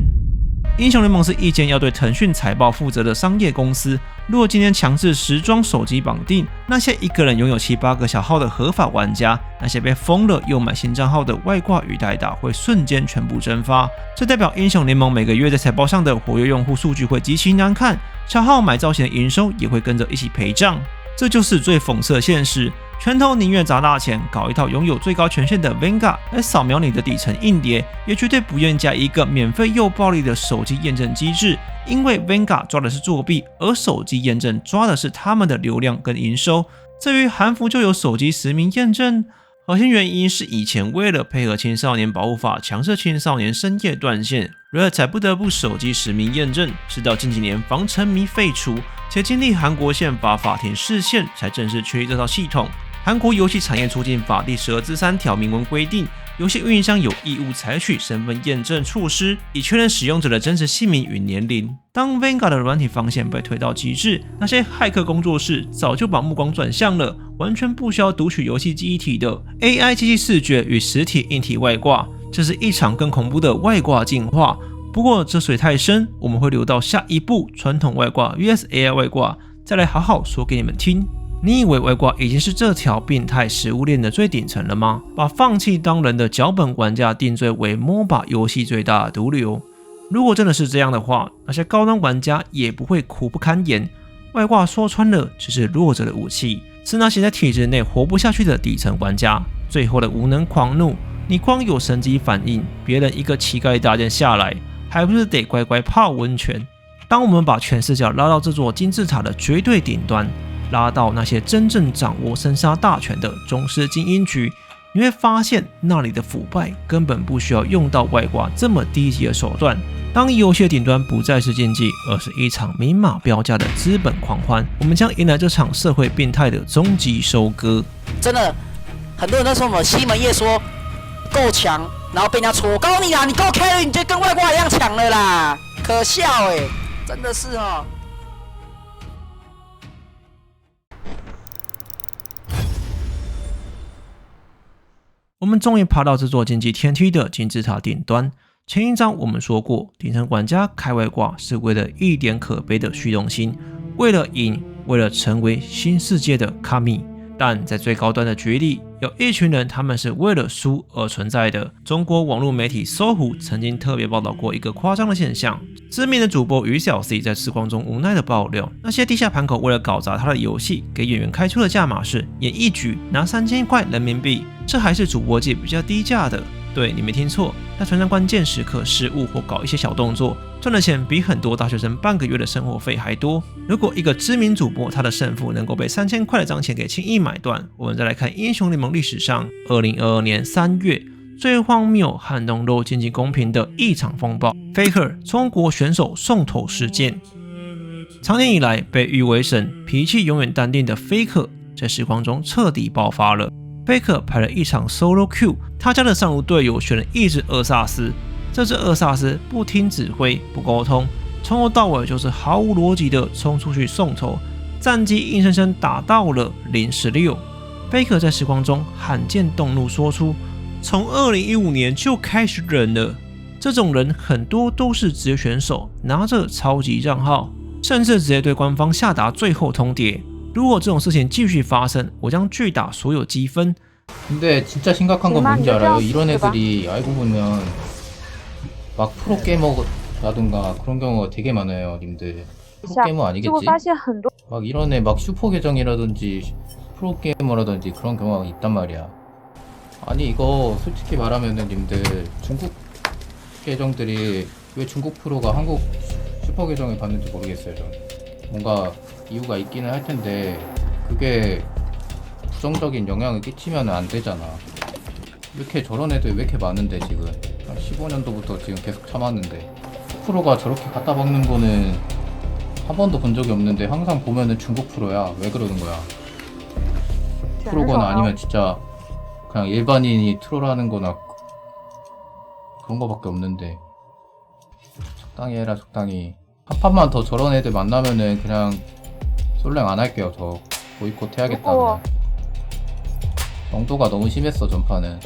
A: 英雄联盟是一间要对腾讯财报负责的商业公司。如果今天强制时装手机绑定，那些一个人拥有7、8个小号的合法玩家，那些被封了又买新账号的外挂与代打会瞬间全部蒸发。这代表英雄联盟每个月在财报上的活跃用户数据会极其难看，小号买造型的营收也会跟着一起陪葬。这就是最讽刺的现实。拳头宁愿砸大钱搞一套拥有最高权限的 Vanguard 来扫描你的底层硬碟，也绝对不愿加一个免费又暴力的手机验证机制，因为 Vanguard 抓的是作弊，而手机验证抓的是他们的流量跟营收。至于韩服就有手机实名验证，核心原因是以前为了配合青少年保护法强制青少年深夜断线，所以才不得不手机实名验证，直到近几年防沉迷废除，且经历韩国宪法法庭释宪才正式确立这套系统。韩国游戏产业促进法第12之3条明文规定，游戏运营商有义务采取身份验证措施，以确认使用者的真实姓名与年龄。当 Vanguard 的软体防线被推到极致，那些骇客工作室早就把目光转向了完全不需要读取游戏记忆体的 AI 机器视觉与实体硬体外挂，这是一场更恐怖的外挂进化。不过这水太深，我们会留到下一步传统外挂 vs AI 外挂再来好好说给你们听。你以为外挂已经是这条病态食物链的最顶层了吗？把放弃当人的脚本玩家定罪为 MOBA 游戏最大的毒瘤。如果真的是这样的话，那些高端玩家也不会苦不堪言。外挂说穿了只是弱者的武器，是那些在体制内活不下去的底层玩家最后的无能狂怒。你光有神级反应，别人一个乞丐大剑下来，还不是得乖乖泡温泉？当我们把全视角拉到这座金字塔的绝对顶端，拉到那些真正掌握生杀大权的中式精英局，你会发现那里的腐败根本不需要用到外挂这么低级的手段。当游戏的顶端不再是竞技，而是一场明码标价的资本狂欢，我们将迎来这场社会病态的终极收割。
D: 真的，很多人都说我们西门叶说够强，然后被人家戳。我告诉你啦，你够 carry， 你就跟外挂一样强了啦，可笑真的是哦。
A: 我们终于爬到这座竞技天梯的金字塔顶端。前一章我们说过，顶层玩家开外挂是为了一点可悲的虚荣心，为了赢，为了成为新世界的卡米。但在最高端的局里，有一群人他们是为了输而存在的。中国网络媒体搜狐曾经特别报道过一个夸张的现象，知名的主播于小 C 在时光中无奈的爆料，那些地下盘口为了搞砸他的游戏，给演员开出的价码是演一局拿3000块人民币，这还是主播界比较低价的。对，你没听错，在船上关键时刻失误或搞一些小动作，赚的钱比很多大学生半个月的生活费还多。如果一个知名主播他的胜负能够被3000块的脏钱给轻易买断，我们再来看英雄联盟历史上2022年3月最荒谬撼动肉竞技公平的一场风暴 Faker 中国选手送头事件。长年以来被誉为神、脾气永远淡定的 Faker 在时光中彻底爆发了。Faker 排了一场 Solo Q， 他家的上路队友选了一只厄萨斯，这只厄萨斯不听指挥不沟通，从头到尾就是毫无逻辑的冲出去送头，战绩硬生生打到了0-16。Faker 在时光中罕见动怒，说出从2015年就开始忍了。这种人很多都是职业选手，拿着超级账号，甚至直接对官方下达最后通牒。如果这种事情继续发生，我将拒打所有积分。
E: 근데 진짜 심각한 건 뭔지 알아요? 이런 애들이 알고 보면 막 프로게이머라든가 그런 경우가 되게 많아요, 님들. 프로게이머 아니겠지? 막 이런 애 막 슈퍼 계정이라든지 프로게이머라든지 그런 경우가 있단 말이야. 아니 이거 솔직히 말하면은 님들 중국 계정들이 왜 중국 프로가 한국 슈퍼 계정을 받는지 모르겠어요, 전. 뭔가 이유가 있기는 할 텐데 그게 부정적인 영향을 끼치면 안 되잖아. 이렇게 저런 애들 왜 이렇게 많은데 지금 한 15년도부터 지금 계속 참았는데 프로가 저렇게 갖다 박는 거는 한 번도 본 적이 없는데 항상 보면은 중국 프로야. 왜 그러는 거야? 프로거나 아니면 진짜 그냥 일반인이 트롤하는 거나 그런 거밖에 없는데 적당히 해라 적당히. 한 판만 더 저런 애들 만나면은 그냥 솔랭 안 할게요. 저 보이콧 해야겠다. 정도가 너무 심했어 전판은。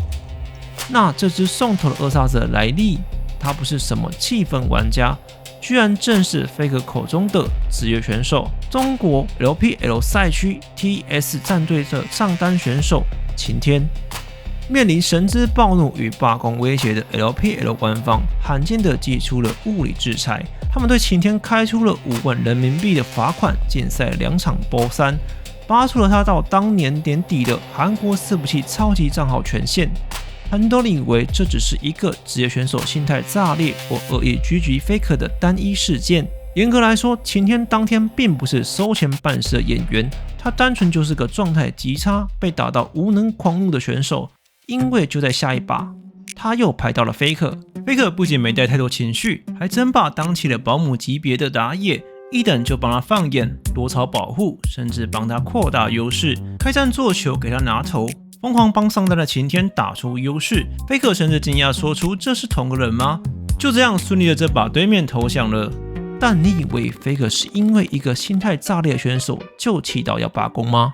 A: 那这只送头的厄萨斯的来历，他不是什么气氛玩家，居然正是 Faker 口中的职业选手，中国 LPL 赛区 TS 战队的上单选手晴天。面临神之暴怒与罢工威胁的 LPL 官方，罕见地祭出了物理制裁。他们对晴天开出了5万人民币的罚款，禁赛2场BO3，拔除了他到当年年底的韩国伺服器超级账号权限。很多人以为这只是一个职业选手心态炸裂或恶意狙击 Faker 的单一事件。严格来说，晴天当天并不是收钱办事的演员，他单纯就是个状态极差、被打到无能狂怒的选手。因为就在下一把，他又拍到了 Faker。Faker 不仅没带太多情绪，还真把当起了保姆级别的打野，一等就帮他放眼、躲草保护，甚至帮他扩大优势，开战做球给他拿头，疯狂帮上单的晴天打出优势。Faker 甚至惊讶说出：“这是同个人吗？”就这样顺利的这把对面投降了。但你以为 Faker 是因为一个心态炸裂的选手就气到要罢工吗？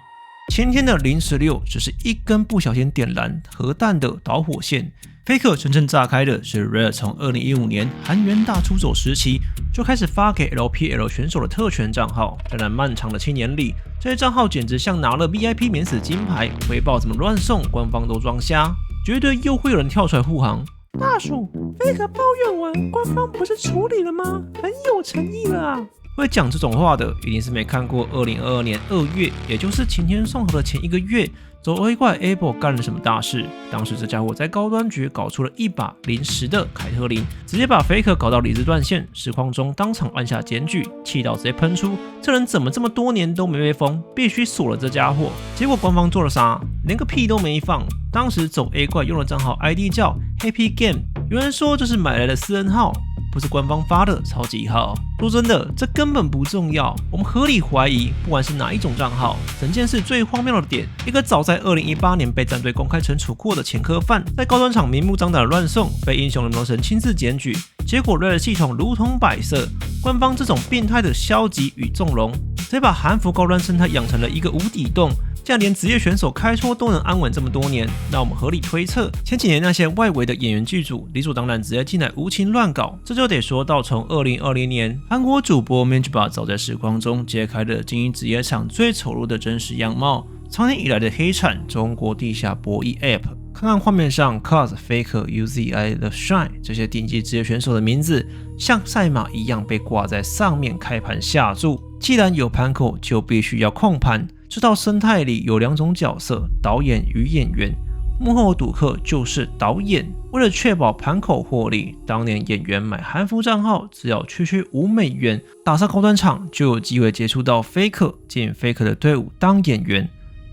A: 晴天的016只是一根不小心点燃核弹的导火线。Faker 真正炸开的是 Rare 从2015年韩元大出走时期就开始发给 LPL 选手的特权账号，在那漫长的7年里，这些账号简直像拿了 VIP 免死金牌，回报怎么乱送，官方都装瞎，绝对又会有人跳出来护航。
B: 大叔 ，Faker 抱怨完，官方不是处理了吗？很有诚意了啊！
A: 会讲这种话的，一定是没看过2022年2月，也就是晴天送核的前1个月，走 A 怪 Able 干了什么大事？当时这家伙在高端局搞出了一把010的凯特琳，直接把 Faker 搞到理智断线，实况中当场按下检举，气到直接喷出，这人怎么这么多年都没被封，必须锁了这家伙。结果官方做了啥？连个屁都没放。当时走 A 怪用的账号 ID 叫 Happy Game， 有人说这是买来的私人号，不是官方发的超级号。说真的，这根本不重要。我们合理怀疑，不管是哪一种账号，整件事最荒谬的点，一个早在2018年被战队公开惩处过的前科犯，在高端场明目张胆的乱送，被英雄联盟神亲自检举，结果Rare的系统如同摆设，官方这种变态的消极与纵容，直接把韩服高端生态养成了一个无底洞。这样连职业选手开戳都能安稳这么多年，那我们合理推测，前几年那些外围的演员剧组理所当然直接进来无情乱搞。这就得说到从2020年，韩国主播 Manjiba 早在实况中揭开了经营职业场最丑陋的真实样貌，长年以来的黑产中国地下博弈 App。看看画面上 Cuz、Faker、UZI、The Shine 这些顶级职业选手的名字，像赛马一样被挂在上面开盘下注。既然有盘口，就必须要控盘。这套生态里有2种角色，导演与演员。幕后赌客就是导演。为了确保盘口获利，当年演员买韩服账号只要区5美元，打上高端场就有机会接触到 Faker， 进 Faker 的队伍当演员。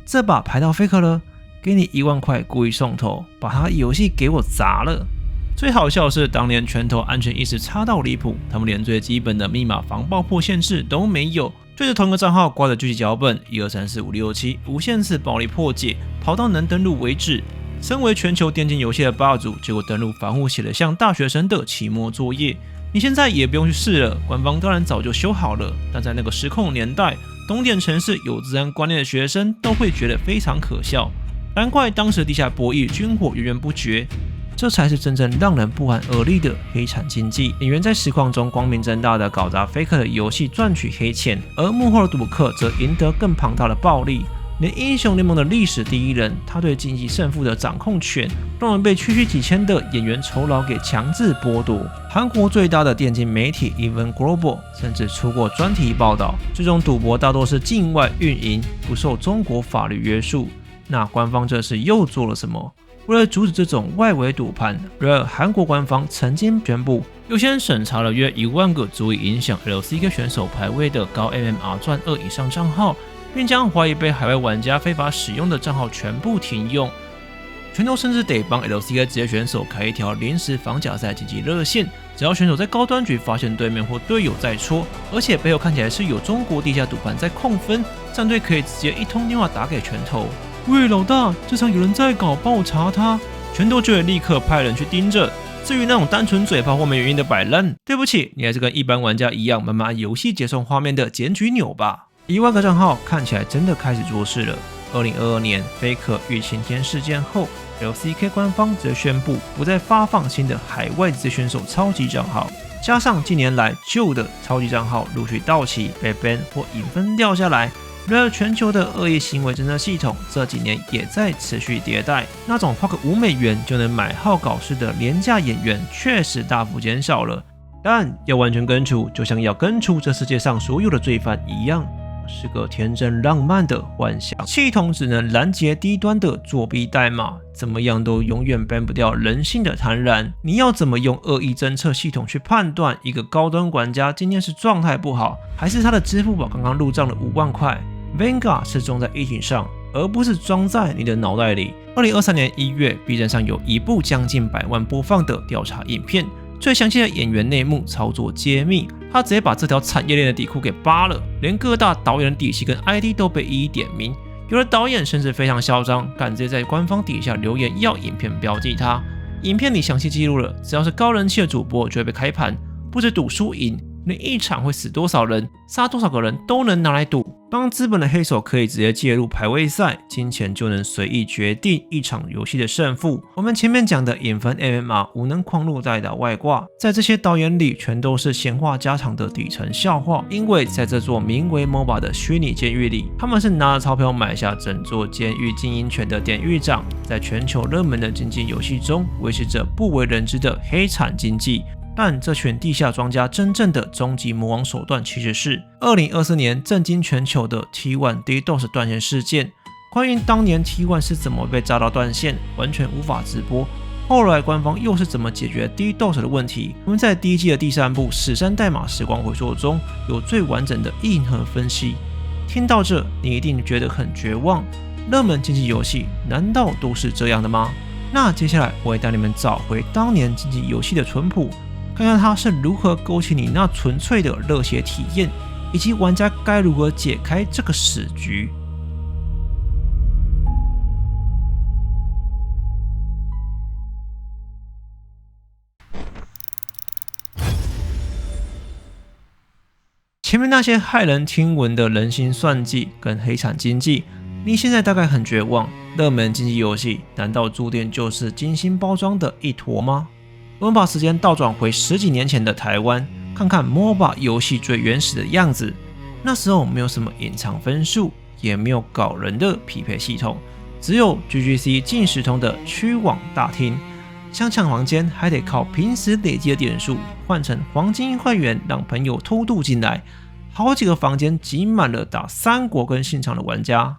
A: 这把排到 Faker 了，给你1万块故意送头，把他游戏给我砸了。最好笑的是，当年拳头安全意识差到离谱，他们连最基本的密码防爆破限制都没有，对着同一个账号挂着狙击脚本1、2、3、4、5、6、7，无限次暴力破解，跑到能登录为止。身为全球电竞游戏的霸主，结果登录防护写了像大学生的期末作业。你现在也不用去试了，官方当然早就修好了，但在那个失控年代，懂点程式有自然观念的学生都会觉得非常可笑。难怪当时地下博弈军火源源不绝。这才是真正让人不寒而栗的黑产经济。演员在实况中光明正大的搞砸 Faker 的游戏赚取黑钱，而幕后的赌客则赢得更庞大的暴利。连英雄联盟的历史第一人，他对竞技胜负的掌控权，让人被区几千的演员酬劳给强制剥夺。韩国最大的电竞媒体 Even Global 甚至出过专题报道，这种赌博大多是境外运营，不受中国法律约束。那官方这次又做了什么？为了阻止这种外围赌盘，韩国官方曾经宣布，优先审查了约1万个足以影响 LCK 选手排位的高 MMR 赚2以上账号，并将怀疑被海外玩家非法使用的账号全部停用。拳头甚至得帮 LCK 职业选手开一条临时防假赛紧急热线，只要选手在高端局发现对面或队友在戳，而且背后看起来是有中国地下赌盘在控分，战队可以直接1通电话打给拳头。喂，老大，这场有人在搞，帮我查他。拳头就会立刻派人去盯着。至于那种单纯嘴炮或没原因的摆烂，对不起，你还是跟一般玩家一样，慢慢按游戏结算画面的检举钮吧。1万个账号看起来真的开始做事了。2022年 Faker 遇晴天事件后， LCK 官方则宣布不再发放新的海外职业选手超级账号，加上近年来旧的超级账号陆续到期被 ban 或影分掉下来，Rare 全球的恶意行为侦测系统这几年也在持续迭代，那种花个$5就能买号稿式的廉价演员确实大幅减少了。但要完全根除，就像要根除这世界上所有的罪犯一样，是个天真浪漫的幻想。系统只能拦截低端的作弊代码，怎么样都永远 ban 不掉人性的贪婪。你要怎么用恶意侦测系统去判断一个高端玩家今天是状态不好，还是他的支付宝刚刚入账了5万块？ Vanguard 是装在液晶上，而不是装在你的脑袋里。2023年1月 B 站上有一部将近100万播放的调查影片，最详细的演员内幕操作揭秘，他直接把这条产业链的底裤给扒了，连各大导演的底细跟 ID 都被一一点名。有的导演甚至非常嚣张，敢直接在官方底下留言要影片标记他。影片里详细记录了，只要是高人气的主播就会被开盘，不止赌输赢，连一场会死多少人、杀多少个人都能拿来赌。当资本的黑手可以直接介入排位赛，金钱就能随意决定一场游戏的胜负。我们前面讲的影分 MMR 无能矿路代打外挂，在这些导演里全都是闲话家常的底层笑话。因为在这座名为 MOBA 的虚拟监狱里，他们是拿着钞票买下整座监狱经营权的典狱长，在全球热门的竞技游戏中维持着不为人知的黑产经济。但这群地下庄家真正的终极魔王手段，其实是2024年震惊全球的 T1 DDoS 断线事件。关于当年 T1 是怎么被炸到断线，完全无法直播，后来官方又是怎么解决 DDoS 的问题，我们在第1季的第3部《史山代码时光回溯》中有最完整的硬核分析。听到这，你一定觉得很绝望，热门竞技游戏难道都是这样的吗？那接下来我会带你们找回当年竞技游戏的淳朴，看看它是如何勾起你那纯粹的热血体验，以及玩家该如何解开这个死局。前面那些骇人听闻的人心算计跟黑产经济，你现在大概很绝望。热门竞技游戏难道注定就是精心包装的一坨吗？我们把时间倒转回10几年前的台湾，看看 MOBA 游戏最原始的样子。那时候没有什么隐藏分数，也没有搞人的匹配系统，只有 GGC 进时通的区网大厅。想抢房间还得靠平时累积的点数换成黄金会员，让朋友偷渡进来。好几个房间挤满了打三国跟信长的玩家。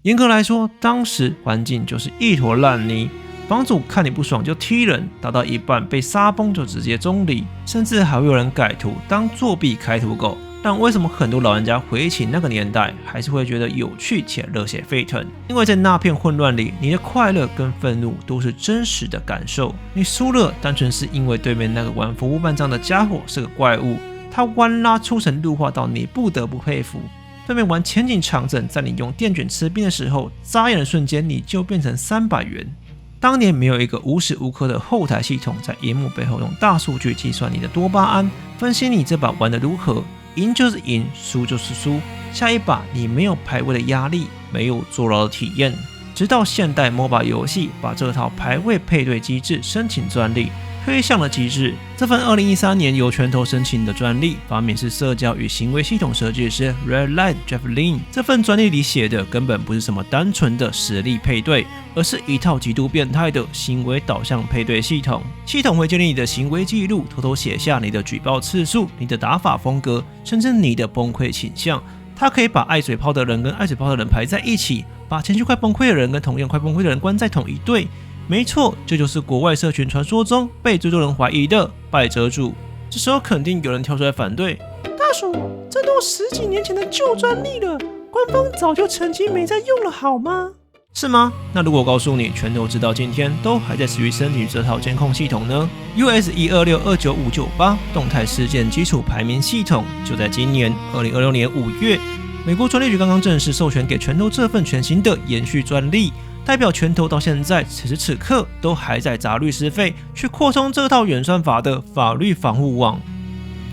A: 严格来说，当时环境就是一坨烂泥。房主看你不爽就踢人，打到一半被杀崩就直接中离，甚至还会有人改图当作弊开图狗。但为什么很多老玩家回忆起那个年代，还是会觉得有趣且热血沸腾？因为在那片混乱里，你的快乐跟愤怒都是真实的感受。你输了，单纯是因为对面那个玩服务办账的家伙是个怪物，他弯拉出神入化到你不得不佩服。对面玩前景长枕，在你用电卷吃冰的时候，眨眼的瞬间你就变成300元。当年没有一个无时无刻的后台系统在荧幕背后用大数据计算你的多巴胺，分析你这把玩得如何，赢就是赢，输就是输。下一把你没有排位的压力，没有坐牢的体验。直到现代 MOBA 游戏把这套排位配对机制申请专利推向了极致。这份2013年由拳头申请的专利，发明是社交与行为系统设计师 Red Light Jeff Lin。这份专利里写的根本不是什么单纯的实力配对，而是一套极度变态的行为导向配对系统。系统会建立你的行为记录，偷偷写下你的举报次数、你的打法风格，甚至你的崩溃倾向。它可以把爱嘴炮的人跟爱嘴炮的人排在一起，把情绪快崩溃的人跟同样快崩溃的人关在同一队。没错，这就是国外社群传说中被最多人怀疑的败者主。这时候肯定有人跳出来反对，
B: 大叔，这都10几年前的旧专利了，官方早就澄清没在用了好吗？
A: 是吗？那如果我告诉你，拳头直到今天都还在持续申请这套监控系统呢 ？US 126-29598动态事件基础排名系统，就在今年2026年5月，美国专利局刚刚正式授权给拳头这份全新的延续专利。代表拳头到现在此时此刻都还在砸律师费去扩充这套演算法的法律防护网。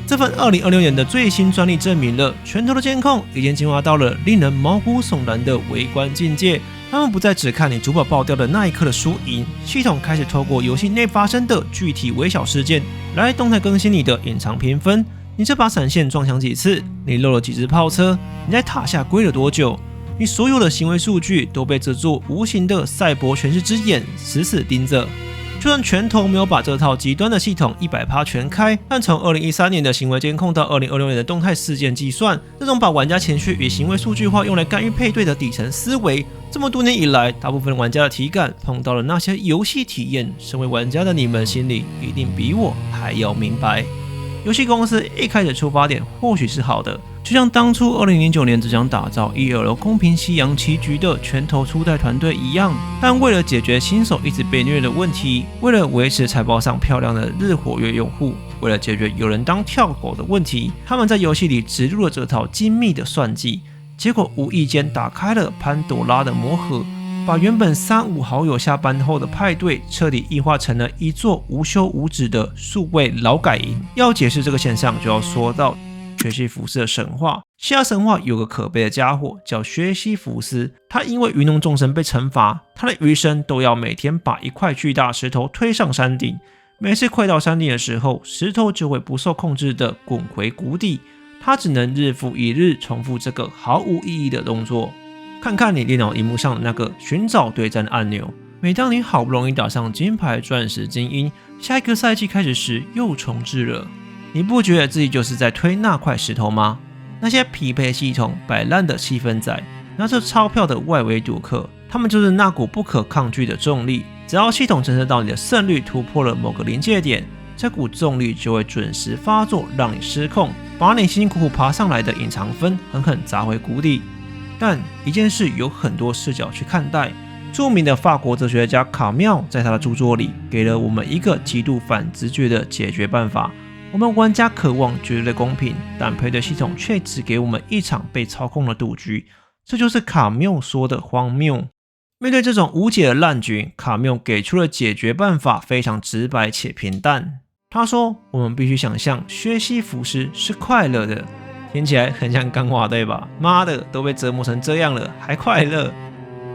A: 这份2026年的最新专利证明了拳头的监控已经进化到了令人毛骨悚然的微观境界，他们不再只看你主宝爆掉的那一刻的输赢，系统开始透过游戏内发生的具体微小事件来动态更新你的隐藏评分。你这把闪现撞墙几次？你漏了几只炮车？你在塔下归了多久？你所有的行为数据都被这座无形的赛博权势之眼死死盯着。就算拳头没有把这套极端的系统100%全开，但从2013年的行为监控到2026年的动态事件计算，这种把玩家情绪与行为数据化用来干预配对的底层思维，这么多年以来，大部分玩家的体感碰到了那些游戏体验，身为玩家的你们心里一定比我还要明白。游戏公司一开始出发点或许是好的，就像当初2009年只想打造1.6公平西洋棋局的拳头初代团队一样，但为了解决新手一直被虐的问题，为了维持财报上漂亮的日活跃用户，为了解决有人当跳狗的问题，他们在游戏里植入了这套精密的算计，结果无意间打开了潘多拉的魔盒，把原本3-5好友下班后的派对彻底异化成了一座无休无止的数位劳改营。要解释这个现象，就要说到薛西弗斯的神话。希腊神话有个可悲的家伙叫薛西弗斯，他因为愚弄众生被惩罚，他的余生都要每天把一块巨大石头推上山顶。每次快到山顶的时候，石头就会不受控制的滚回谷底，他只能日复一日重复这个毫无意义的动作。看看你电脑荧幕上的那个寻找对战按钮，每当你好不容易打上金牌、钻石、精英，下一个赛季开始时又重置了。你不觉得自己就是在推那块石头吗？那些匹配系统摆烂的气氛仔，拿着钞票的外围赌客，他们就是那股不可抗拒的重力。只要系统侦测到你的胜率突破了某个临界点，这股重力就会准时发作，让你失控，把你辛辛苦苦爬上来的隐藏分狠狠砸回谷底。但一件事有很多视角去看待。著名的法国哲学家卡缪在他的著作里给了我们一个极度反直觉的解决办法。我们玩家渴望绝对的公平，但配对系统却只给我们一场被操控的赌局，这就是卡缪说的荒谬。面对这种无解的烂局，卡缪给出了解决办法，非常直白且平淡。他说，我们必须想象薛西弗斯是快乐的。听起来很像干话，对吧？妈的，都被折磨成这样了，还快乐？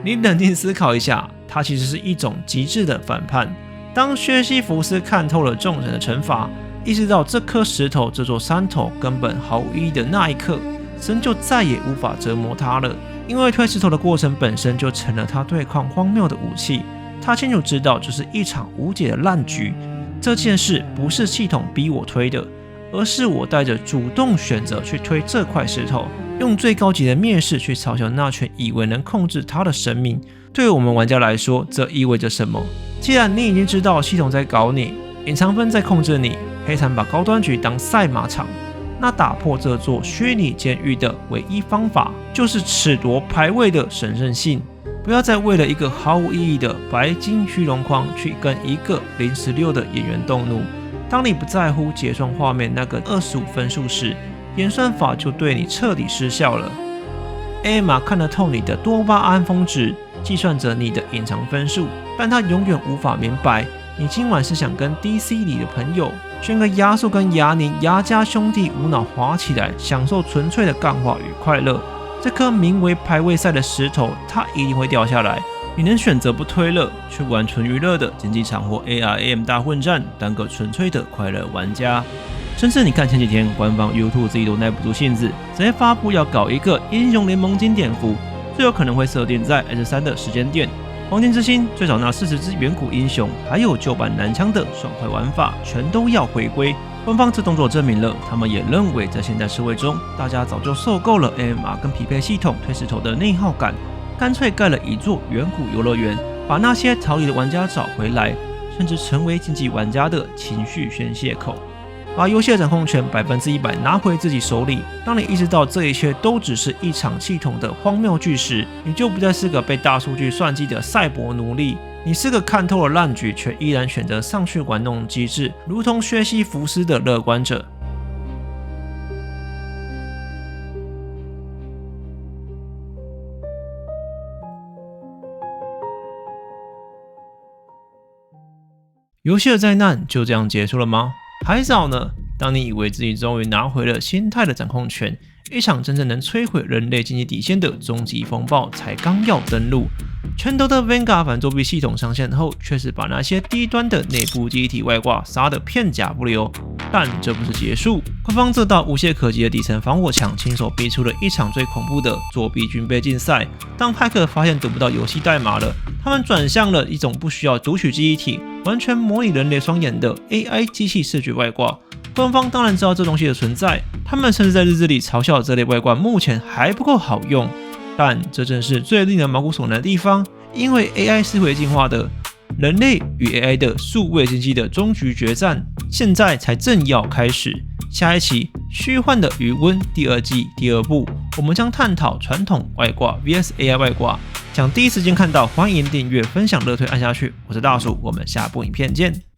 A: 你冷静思考一下，它其实是一种极致的反叛。当薛西弗斯看透了众人的惩罚，意识到这颗石头、这座山头根本毫无意义的那一刻，神就再也无法折磨他了，因为推石头的过程本身就成了他对抗荒谬的武器。他清楚知道这是一场无解的烂局，这件事不是系统逼我推的，而是我带着主动选择去推这块石头，用最高级的蔑视去嘲笑那群以为能控制他的神明。对于我们玩家来说，这意味着什么？既然你已经知道系统在搞你，隐藏分在控制你，黑产把高端局当赛马场，那打破这座虚拟监狱的唯一方法，就是褫夺排位的神圣性。不要再为了一个毫无意义的白金虚荣框去跟一个016的演员动怒。当你不在乎结算画面那个25分数时，演算法就对你彻底失效了。AMA 看得透你的多巴胺峰值，计算着你的隐藏分数，但他永远无法明白，你今晚是想跟 DC 里的朋友选个亚素跟牙尼牙家兄弟无脑滑起来，享受纯粹的干话与快乐。这颗名为排位赛的石头，它一定会掉下来。你能选择不推了，去玩纯娱乐的竞技场或 ARAM 大混战，当个纯粹的快乐玩家。甚至你看前几天官方 YouTube 自己都耐不住性子，直接发布要搞一个英雄联盟经典服，最有可能会设定在 S3 的时间点。黄金之星最少那40只远古英雄，还有旧版男枪的爽快玩法，全都要回归。官方这动作证明了，他们也认为在现代社会中，大家早就受够了 AMR 跟匹配系统推石头的内耗感，干脆盖了一座远古游乐园，把那些逃离的玩家找回来，甚至成为竞技玩家的情绪宣泄口，把游戏的掌控权100%拿回自己手里。当你意识到这一切都只是一场系统的荒谬剧时，你就不再是个被大数据算计的赛博奴隶，你是个看透了烂局却依然选择上去玩弄机制，如同薛西弗斯的乐观者。游戏的灾难就这样结束了吗？还早呢。当你以为自己终于拿回了心态的掌控权，一场真正能摧毁人类经济底线的终极风暴才刚要登陆。拳头的 Vanguard 反作弊系统上线后，确实把那些低端的内部记忆体外挂杀得片甲不留。但这不是结束，官方这道无懈可击的底层防火墙，亲手逼出了一场最恐怖的作弊军备竞赛。当骇客发现读不到游戏代码了，他们转向了一种不需要读取记忆体、完全模拟人类双眼的 AI 机器视觉外挂。官方当然知道这东西的存在，他们甚至在日志里嘲笑这类外挂目前还不够好用。但这正是最令人毛骨悚然的地方，因为 AI 是会进化的。人类与 AI 的数位经济的终局决战，现在才正要开始。下一期《虚幻的余温》第2季第2部，我们将探讨传统外挂 vs AI 外挂。想第一时间看到，欢迎订阅、分享、热推按下去。我是大叔，我们下部影片见。